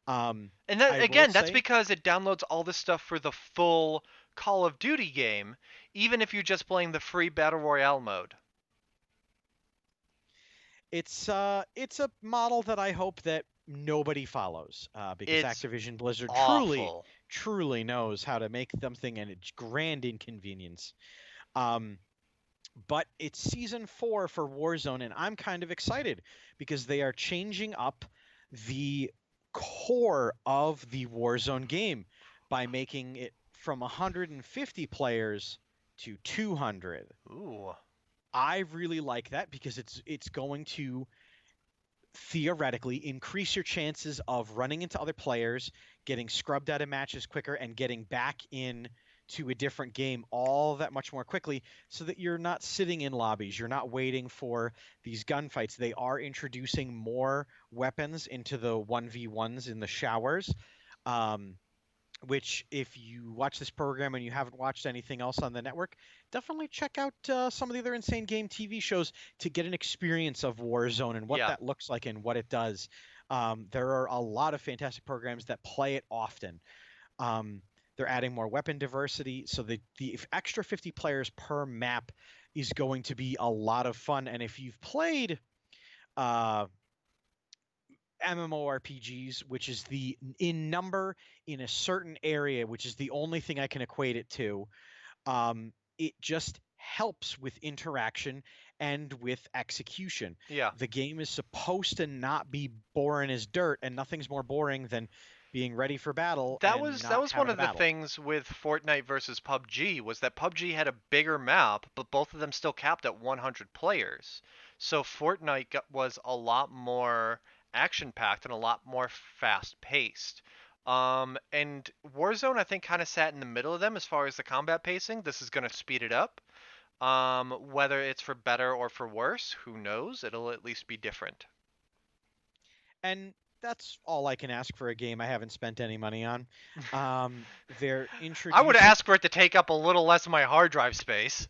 Um, And that I will again, that's say because it downloads all this stuff for the full Call of Duty game, even if you're just playing the free Battle Royale mode. it's a model that I hope that nobody follows, because It's Activision Blizzard awful. truly knows how to make something and it's grand inconvenience. Um, but it's season 4 for Warzone, and I'm kind of excited because they are changing up the core of the Warzone game by making it from 150 players to 200. Ooh. I really like that because it's going to theoretically increase your chances of running into other players, getting scrubbed out of matches quicker, and getting back in to a different game all that much more quickly so that you're not sitting in lobbies. You're not waiting for these gunfights. They are introducing more weapons into the 1v1s in the showers. Um, which, if you watch this program and you haven't watched anything else on the network, definitely check out some of the other Insane Game TV shows to get an experience of Warzone and what Yeah. that looks like and what it does. There are a lot of fantastic programs that play it often. Um, they're adding more weapon diversity, so the extra 50 players per map is going to be a lot of fun. And if you've played uh, MMORPGs, which is the in number in a certain area, which is the only thing I can equate it to. It just helps with interaction and with execution. Yeah. The game is supposed to not be boring as dirt, and nothing's more boring than being ready for battle That and was that not was one having a of the battle. things with Fortnite versus PUBG was that PUBG had a bigger map, but both of them still capped at 100 players. So was a lot more action-packed and a lot more fast-paced. And Warzone, I think, kind of sat in the middle of them as far as the combat pacing. This is going to speed it up. Whether it's for better or for worse, who knows? It'll at least be different. And that's all I can ask for a game I haven't spent any money on. They're I would introducing. ask for it to take up a little less of my hard drive space.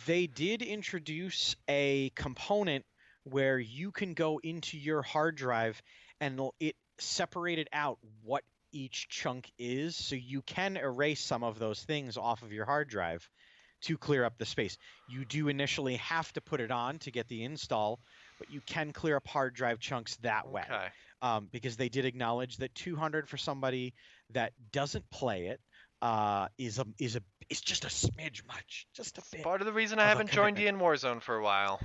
They did introduce a component where you can go into your hard drive and it separated out what each chunk is, so you can erase some of those things off of your hard drive to clear up the space. You do initially have to put it on to get the install, but you can clear up hard drive chunks that way. Okay. Because they did acknowledge that 200 for somebody that doesn't play it is just a smidge much, just a It's bit. part of the reason I of a haven't joined you commitment. in Warzone for a while.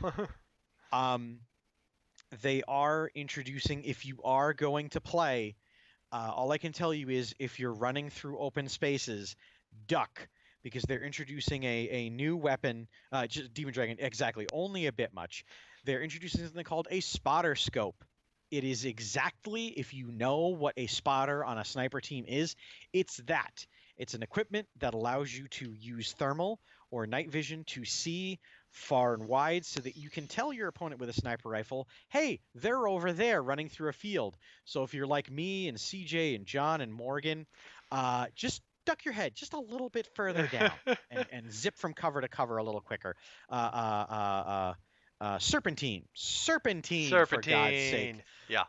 They are introducing, if you are going to play, all I can tell you is if you're running through open spaces, duck, because they're introducing a new weapon, just Demon Dragon, exactly, only a bit much. They're introducing something called a spotter scope. It is exactly, if you know what a spotter on a sniper team is, it's that. It's an equipment that allows you to use thermal or night vision to see far and wide so that you can tell your opponent with a sniper rifle, hey, they're over there running through a field. So if you're like me and CJ and John and Morgan, just duck your head just a little bit further down and zip from cover to cover a little quicker. Serpentine, for God's sake. Serpentine. Yeah.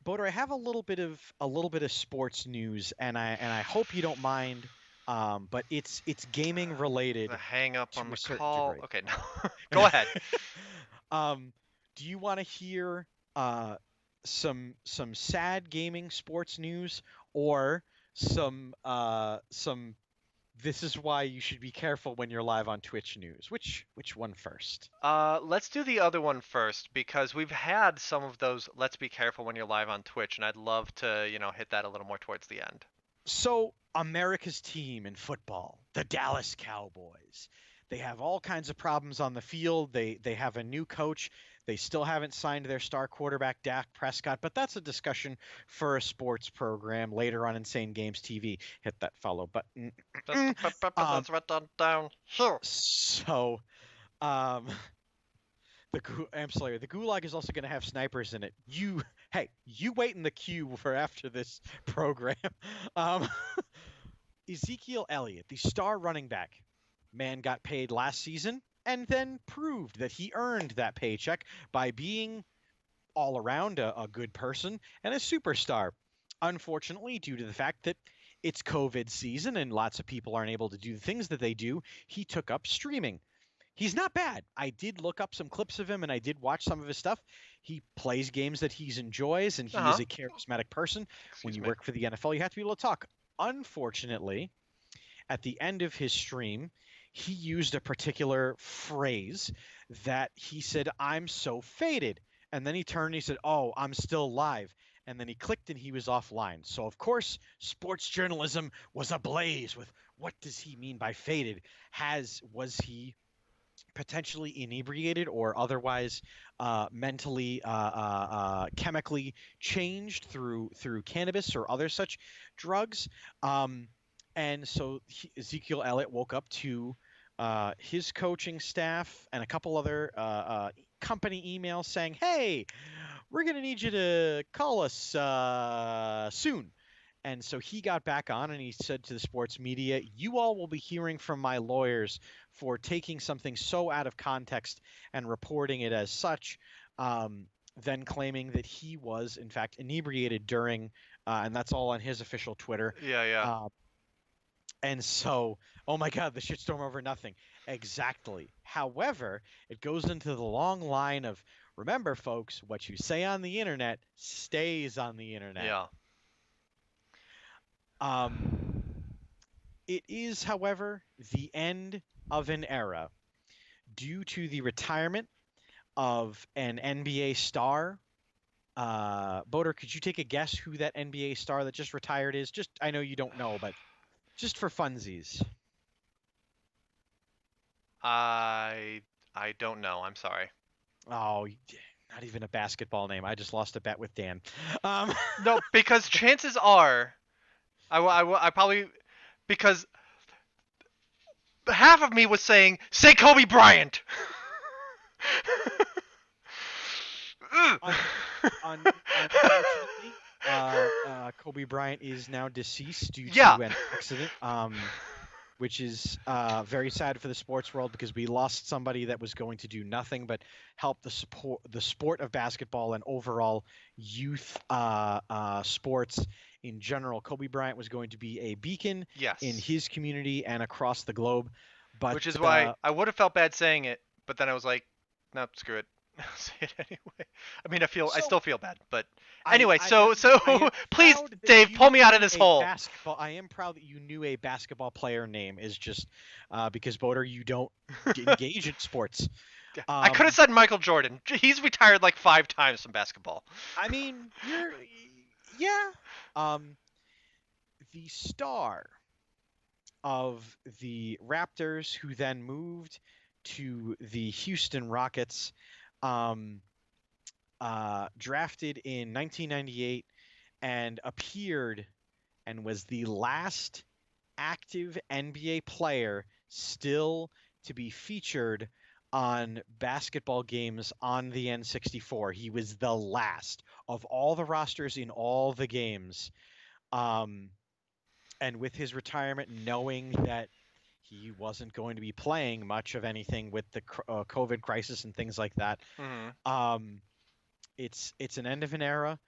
Boder, I have a little bit of sports news, and I hope you don't mind, but it's gaming related The hang up to on a the certain call. degree. Okay, no. Go ahead. Do you want to hear some sad gaming sports news or some this is why you should be careful when you're live on Twitch news? Which one first? Let's do the other one first because we've had some of those. Let's be careful when you're live on Twitch, and I'd love to, hit that a little more towards the end. So, America's team in football, the Dallas Cowboys, they have all kinds of problems on the field. They have a new coach. They still haven't signed their star quarterback, Dak Prescott, but that's a discussion for a sports program later on Insane Games TV. Hit that follow button. That's right down. Sure. So, um, the Gulag is also going to have snipers in it. You wait in the queue for after this program. Um, Ezekiel Elliott, the star running back, man got paid last season and then proved that he earned that paycheck by being all around a good person and a superstar. Unfortunately, due to the fact that it's COVID season and lots of people aren't able to do the things that they do, he took up streaming. He's not bad. I did look up some clips of him and I did watch some of his stuff. He plays games that he enjoys and he is a charismatic person. When you work for the NFL, you have to be able to talk. Unfortunately, at the end of his stream, he used a particular phrase that he said, "I'm so faded." And then he turned and he said, "Oh, I'm still live." And then he clicked and he was offline. So, of course, sports journalism was ablaze with what does he mean by faded? Was he potentially inebriated or otherwise mentally, chemically changed through cannabis or other such drugs? And so Ezekiel Elliott woke up to his coaching staff and a couple other company emails saying, "Hey, we're going to need you to call us soon." And so he got back on and he said to the sports media, "You all will be hearing from my lawyers for taking something so out of context and reporting it as such," then claiming that he was, in fact, inebriated during, and that's all on his official Twitter. Yeah. And so, oh my God, the shitstorm over nothing. Exactly. However, it goes into the long line of, remember, folks, what you say on the internet stays on the internet. Yeah. It is, however, the end of an era due to the retirement of an NBA star. Boder, could you take a guess who that NBA star that just retired is? Just, I know you don't know, but just for funsies. I don't know. I'm sorry. Oh, not even a basketball name. I just lost a bet with Dan. No, because chances are, I probably, because half of me was saying, say Kobe Bryant. Unfortunately, Kobe Bryant is now deceased due Yeah. to an accident. Which is very sad for the sports world because we lost somebody that was going to do nothing but help the sport of basketball and overall youth sports in general. Kobe Bryant was going to be a beacon Yes. in his community and across the globe, but Which is why I would have felt bad saying it, but then I was like, no, screw it. I'll say it anyway. I mean, I so still feel bad, but I, anyway. I So, am I am please, proud that Dave, you pull me out of knew this a hole. basketball. I am proud that you knew a basketball player name is just because Boder, you don't engage in sports. I could have said Michael Jordan. He's retired like 5 times from basketball. I mean, yeah. The star of the Raptors, who then moved to the Houston Rockets, drafted in 1998 and appeared and was the last active NBA player still to be featured on basketball games on the N64. He was the last of all the rosters in all the games. And with his retirement, knowing that he wasn't going to be playing much of anything with the COVID crisis and things like that, Mm-hmm. It's an end of an era.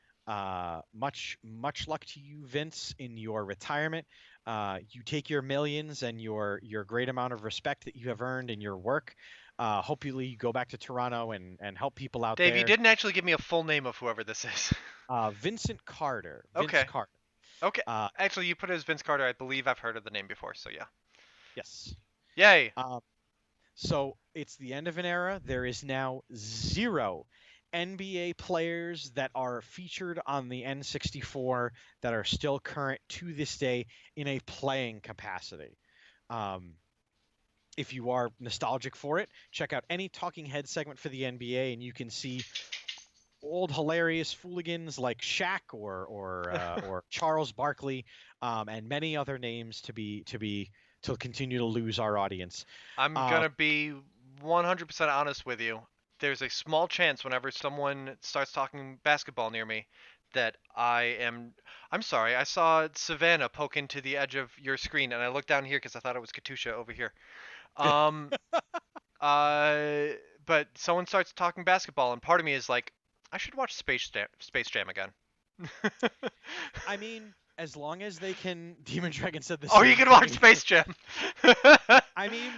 Much luck to you, Vince, in your retirement. You take your millions and your great amount of respect that you have earned in your work. Hopefully, you go back to Toronto and help people out Dave, there. you didn't actually give me a full name of whoever this is. Vincent Carter. Okay. Vince Carter. Okay. Actually, you put it as Vince Carter. I believe I've heard of the name before, so yeah. Yes. Yay. So it's the end of an era. There is now 0 NBA players that are featured on the N64 that are still current to this day in a playing capacity. If you are nostalgic for it, check out any Talking Head segment for the NBA, and you can see old hilarious fooligans like Shaq or Charles Barkley, and many other names to continue to lose our audience. I'm gonna be 100% honest with you. There's a small chance whenever someone starts talking basketball near me that I'm sorry, I saw Savannah poke into the edge of your screen and I looked down here because I thought it was Katusha over here. But someone starts talking basketball and part of me is like, I should watch Space Jam again. I mean, as long as they can, Demon Dragon said this. Oh, you can watch Space Jam. I mean,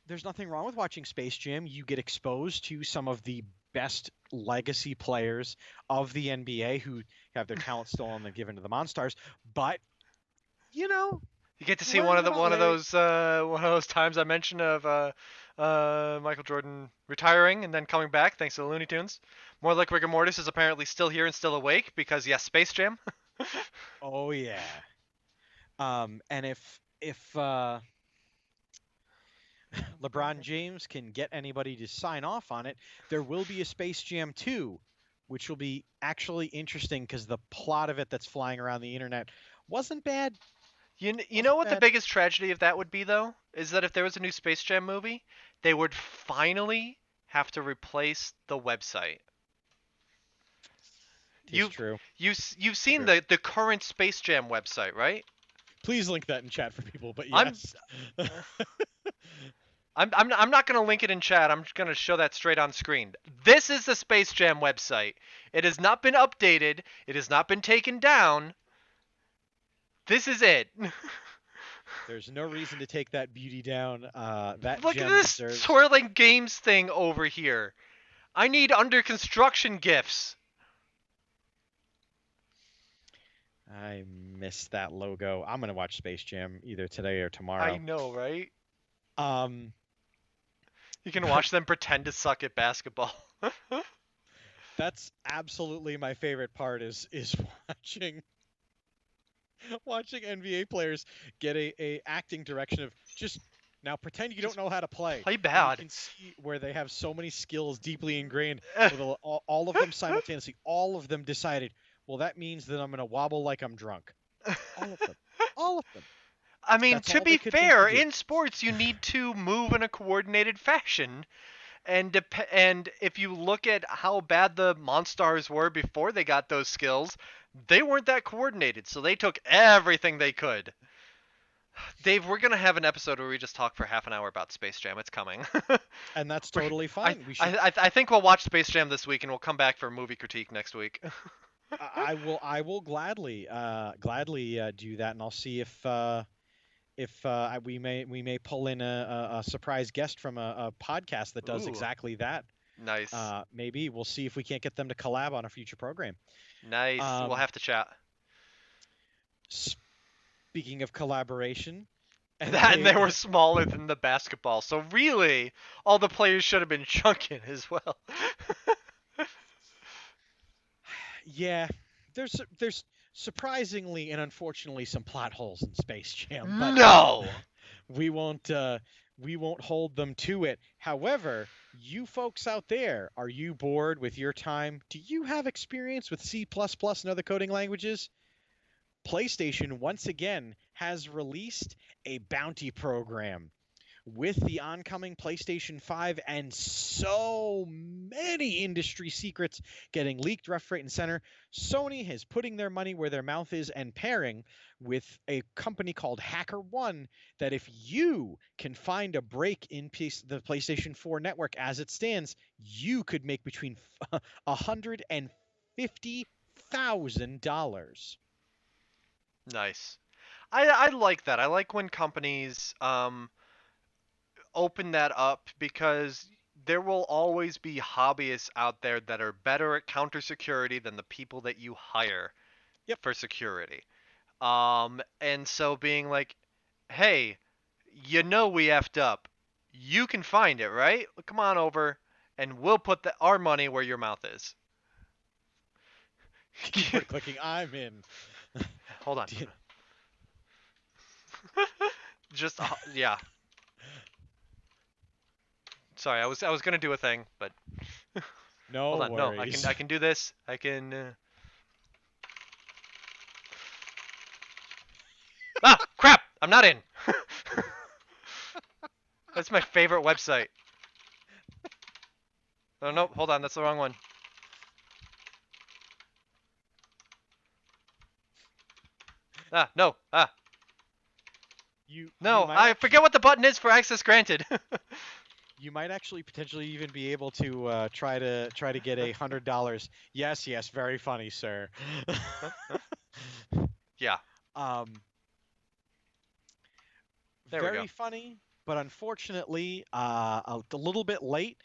there's nothing wrong with watching Space Jam. You get exposed to some of the best legacy players of the NBA who have their talent stolen and given to the Monstars. But you get to see one of those times I mentioned of Michael Jordan retiring and then coming back thanks to the Looney Tunes. More like Rigor Mortis is apparently still here and still awake because yes, Space Jam. Oh yeah. And if LeBron James can get anybody to sign off on it, there will be a Space Jam 2, which will be actually interesting because the plot of it that's flying around the internet wasn't bad. You know what the biggest tragedy of that would be, though? Is that if there was a new Space Jam movie, they would finally have to replace the website. True. You've seen the current Space Jam website, right? Please link that in chat for people, but yes. I'm not going to link it in chat. I'm just going to show that straight on screen. This is the Space Jam website. It has not been updated. It has not been taken down. This is it. There's no reason to take that beauty down. Look at this swirling games thing over here. I need under construction GIFs. I missed that logo. I'm gonna watch Space Jam either today or tomorrow. I know, right? You can watch them pretend to suck at basketball. That's absolutely my favorite part is watching NBA players get a acting direction of just now pretend you don't know how to play. Play bad. You can see where they have so many skills deeply ingrained. With all of them simultaneously, all of them decided, well, that means that I'm going to wobble like I'm drunk. All of them. All of them. I mean, That's to all be they could fair, think to do. in sports, you need to move in a coordinated fashion. and if you look at how bad the Monstars were before they got those skills, they weren't that coordinated, so they took everything they could. Dave, we're gonna have an episode where we just talk for half an hour about Space Jam. It's coming. And that's totally fine. We should. I think we'll watch Space Jam this week, and we'll come back for movie critique next week. I will gladly do that, and I'll see if we may pull in a surprise guest from a podcast that does Ooh. exactly that. Nice, Maybe we'll see if we can't get them to collab on a future program. nice. We'll have to chat. Speaking of collaboration, And they were smaller than the basketball, so really, all the players should have been chunking as well. yeah, there's surprisingly and unfortunately some plot holes in Space Jam, but No. we won't hold them to it. However, you folks out there, are you bored with your time? Do you have experience with C++ and other coding languages? PlayStation once again has released a bounty program. With the oncoming PlayStation 5 and so many industry secrets getting leaked left, right, and center, Sony is putting their money where their mouth is and pairing with a company called HackerOne that if you can find a break in the PlayStation 4 network as it stands, you could make between $150,000. Nice. I like that. I like when companies open that up because there will always be hobbyists out there that are better at counter security than the people that you hire for security. And so being like, hey, we effed up. You can find it, right? Come on over, and we'll put our money where your mouth is. Keyboard clicking, I'm in. Hold on. Just yeah. Sorry, I was gonna do a thing, but No hold on. worries. No, I can do this. I can. Ah, crap! I'm not in. That's my favorite website. Oh no, hold on, that's the wrong one. No. I forget what the button is for access granted. You might actually potentially even be able to try to get $100. Yes, very funny, sir. Yeah. There very funny, but unfortunately a little bit late.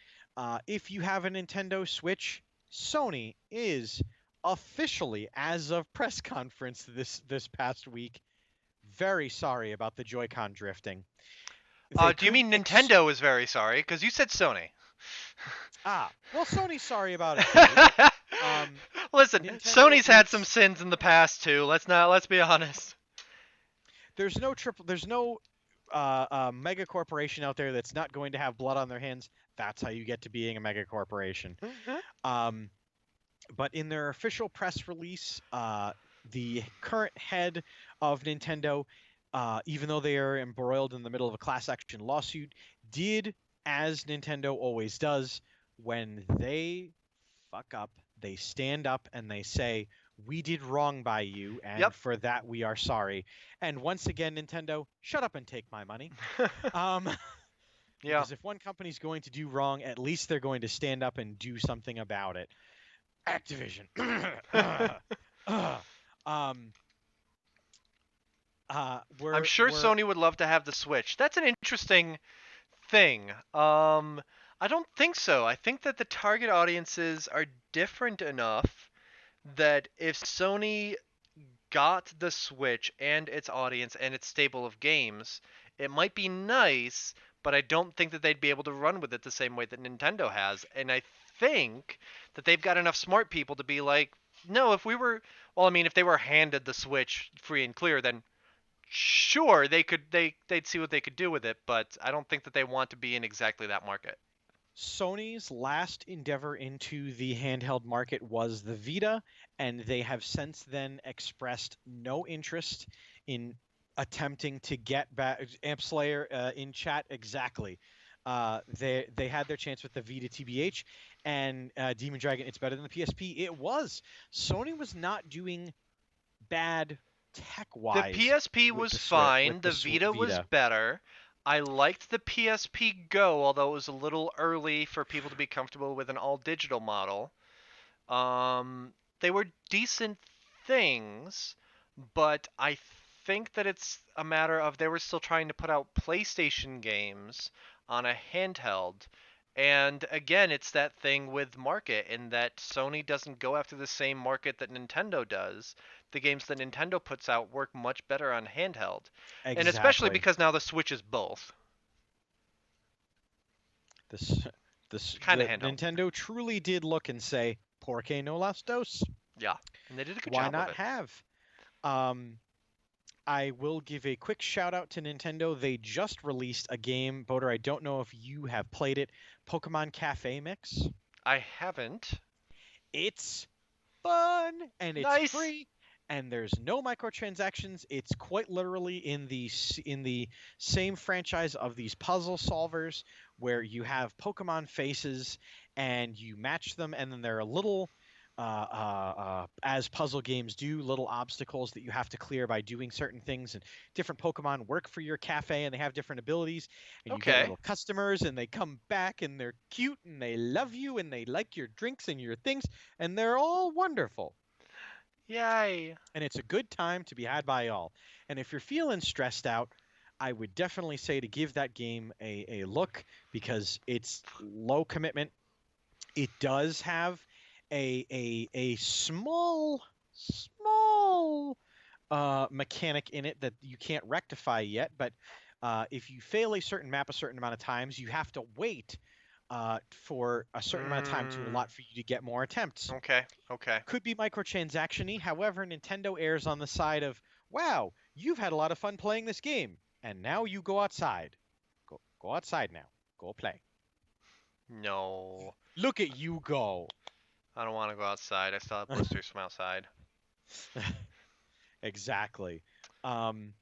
If you have a Nintendo Switch, Sony is officially, as of press conference this past week, very sorry about the Joy-Con drifting. Do you mean Nintendo is very sorry? Because you said Sony. Well, Sony's sorry about it too. Listen, Sony's had some sins in the past too. Let's be honest. There's no mega corporation out there that's not going to have blood on their hands. That's how you get to being a mega corporation. But in their official press release, the current head of Nintendo, even though they are embroiled in the middle of a class action lawsuit, did, as Nintendo always does, when they fuck up, they stand up and they say, we did wrong by you, and for that we are sorry. And once again, Nintendo, shut up and take my money. Because if one company's going to do wrong, at least they're going to stand up and do something about it. Activision. I'm sure Sony would love to have the Switch. That's an interesting thing. I don't think so. I think that the target audiences are different enough that if Sony got the Switch and its audience and its stable of games, it might be nice, but I don't think that they'd be able to run with it the same way that Nintendo has. And I think that they've got enough smart people to be like, no, if they were handed the Switch free and clear, then sure, they'd see what they could do with it, but I don't think that they want to be in exactly that market. Sony's last endeavor into the handheld market was the Vita, and they have since then expressed no interest in attempting to get back. Amp Slayer in chat, exactly. They had their chance with the Vita TBH and Demon Dragon. It's better than the PSP. It was. Sony was not doing bad tech The wise PSP with was the fine. The Vita was Vita. better. I liked the PSP Go, although it was a little early for people to be comfortable with an all digital model. They were decent things, but I think that it's a matter of they were still trying to put out PlayStation games on a handheld. And again, it's that thing with market in that Sony doesn't go after the same market that Nintendo does. The games that Nintendo puts out work much better on handheld. And especially Exactly. because now the Switch is both. This this Kind of the handheld. Nintendo truly did look and say, "Por qué no las dos?" Yeah. And they did a good Why job of not it. have? Um, I will give a quick shout out to Nintendo. They just released a game, Boder. I don't know if you have played it, Pokemon Cafe Mix. I haven't. It's fun and it's Nice. free and there's no microtransactions. It's quite literally in the same franchise of these puzzle solvers where you have Pokemon faces and you match them, and then there are little as puzzle games do, little obstacles that you have to clear by doing certain things, and different Pokemon work for your cafe and they have different abilities, and you get Okay. little customers and they come back and they're cute and they love you and they like your drinks and your things, and they're all wonderful. Yay. And it's a good time to be had by all. And if you're feeling stressed out, I would definitely say to give that game a look because it's low commitment. It does have a small mechanic in it that you can't rectify yet, but if you fail a certain map a certain amount of times, you have to wait for a certain amount of time to allot for you to get more attempts. Okay. Okay. Could be microtransaction-y. However, Nintendo errs on the side of, wow, you've had a lot of fun playing this game, and now you go outside. Go outside now. Go play. No. Look at you go. I don't want to go outside. I still have blisters from outside. Exactly. Um,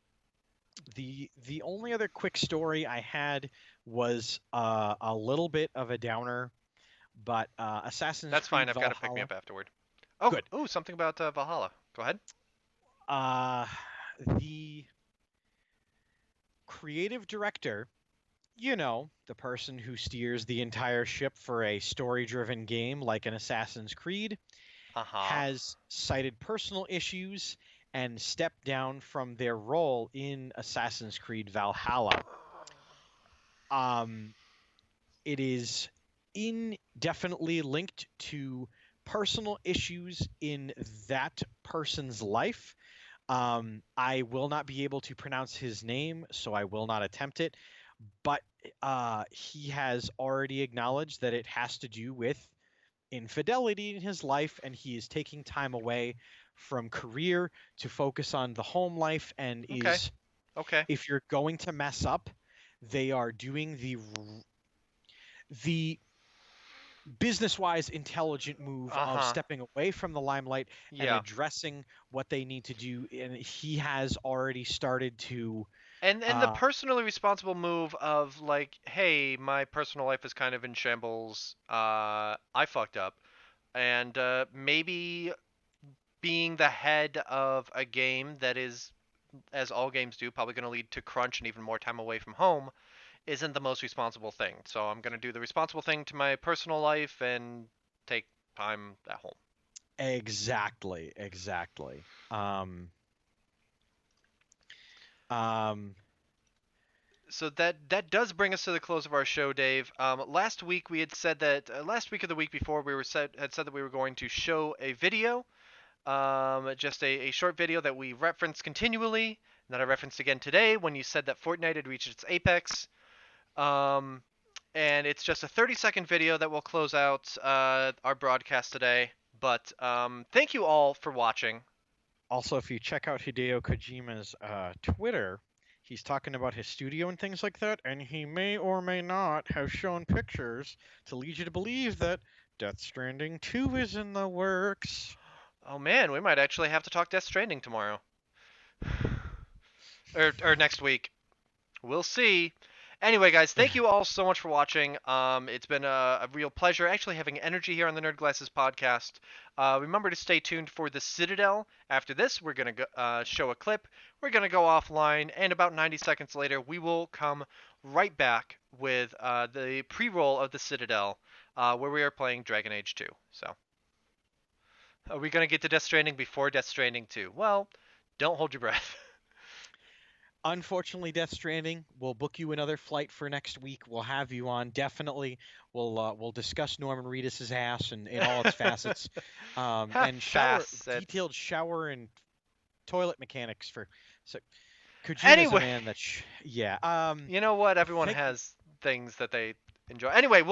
the only other quick story I had was a little bit of a downer, but Assassin's That's Creed fine. I've got to pick me Valhalla. up afterward. Oh, Good. ooh, something about Valhalla. Go ahead. Uh, the creative director, you know, the person who steers the entire ship for a story-driven game like an Assassin's Creed, Uh-huh. has cited personal issues and stepped down from their role in Assassin's Creed Valhalla. Um, it is indefinitely linked to personal issues in that person's life. I will not be able to pronounce his name, so I will not attempt it. But he has already acknowledged that it has to do with infidelity in his life, and he is taking time away from career to focus on the home life. And Okay. is, Okay. if you're going to mess up, they are doing the business-wise intelligent move of Uh-huh. stepping away from the limelight and Yeah. addressing what they need to do. And he has already started to And the personally responsible move of like, hey, my personal life is kind of in shambles. I fucked up. And maybe being the head of a game that is, as all games do, probably going to lead to crunch and even more time away from home isn't the most responsible thing. So I'm going to do the responsible thing to my personal life and take time at home. exactly. Um, So that does bring us to the close of our show, Dave. Last week we had said that last week or the week before we had said that we were going to show a video, just a short video that we reference continually, and that I referenced again today when you said that Fortnite had reached its apex. Um, and it's just a 30-second video that will close out our broadcast today. But thank you all for watching. Also, if you check out Hideo Kojima's Twitter, he's talking about his studio and things like that, and he may or may not have shown pictures to lead you to believe that Death Stranding 2 is in the works. Oh man, we might actually have to talk Death Stranding tomorrow. or next week. We'll see. Anyway, guys, thank you all so much for watching. It's been a real pleasure actually having energy here on the Nerd Glasses podcast. Remember to stay tuned for the Citadel. After this, we're going to show a clip. We're going to go offline, and about 90 seconds later, we will come right back with the pre-roll of the Citadel, where we are playing Dragon Age 2. So, are we going to get to Death Stranding before Death Stranding 2? Well, don't hold your breath. Unfortunately, Death Stranding. We'll book you another flight for next week. We'll have you on. Definitely, we'll discuss Norman Reedus's ass and in all its facets, and Facets. detailed shower and toilet mechanics for. So, Kojima's Anyway. a man that. Yeah. You know what? Everyone has things that they enjoy. Anyway,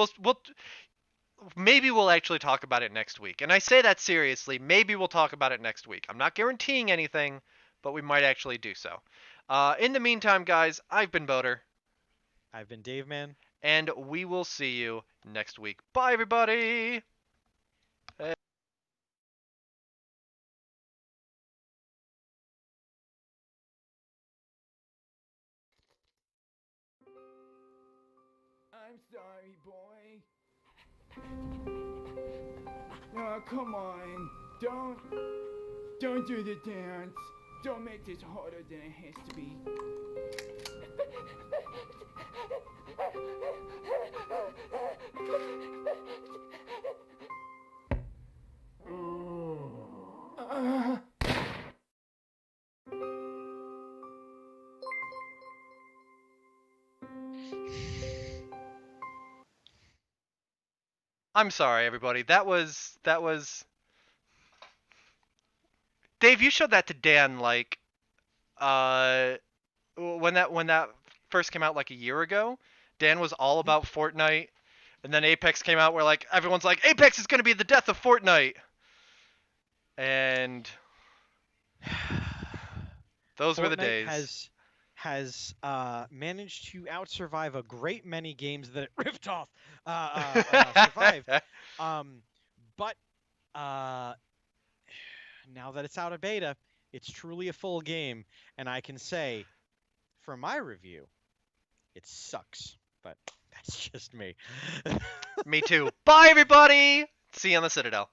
maybe we'll actually talk about it next week. And I say that seriously. Maybe we'll talk about it next week. I'm not guaranteeing anything, but we might actually do so. In the meantime, guys, I've been Boater, I've been Dave Man. and we will see you next week. Bye, everybody. I'm sorry, boy. Oh, come on. Don't do the dance. Don't make this harder than it has to be. I'm sorry, everybody. That was. Dave, you showed that to Dan like, when that first came out like a year ago. Dan was all about Fortnite, and then Apex came out where like everyone's like, Apex is gonna be the death of Fortnite, and those were the Fortnite days. has managed to outsurvive a great many games that it ripped off. Survived. But now that it's out of beta, it's truly a full game, and I can say, for my review, it sucks. But that's just me. Me too. Bye, everybody. See you on the Citadel.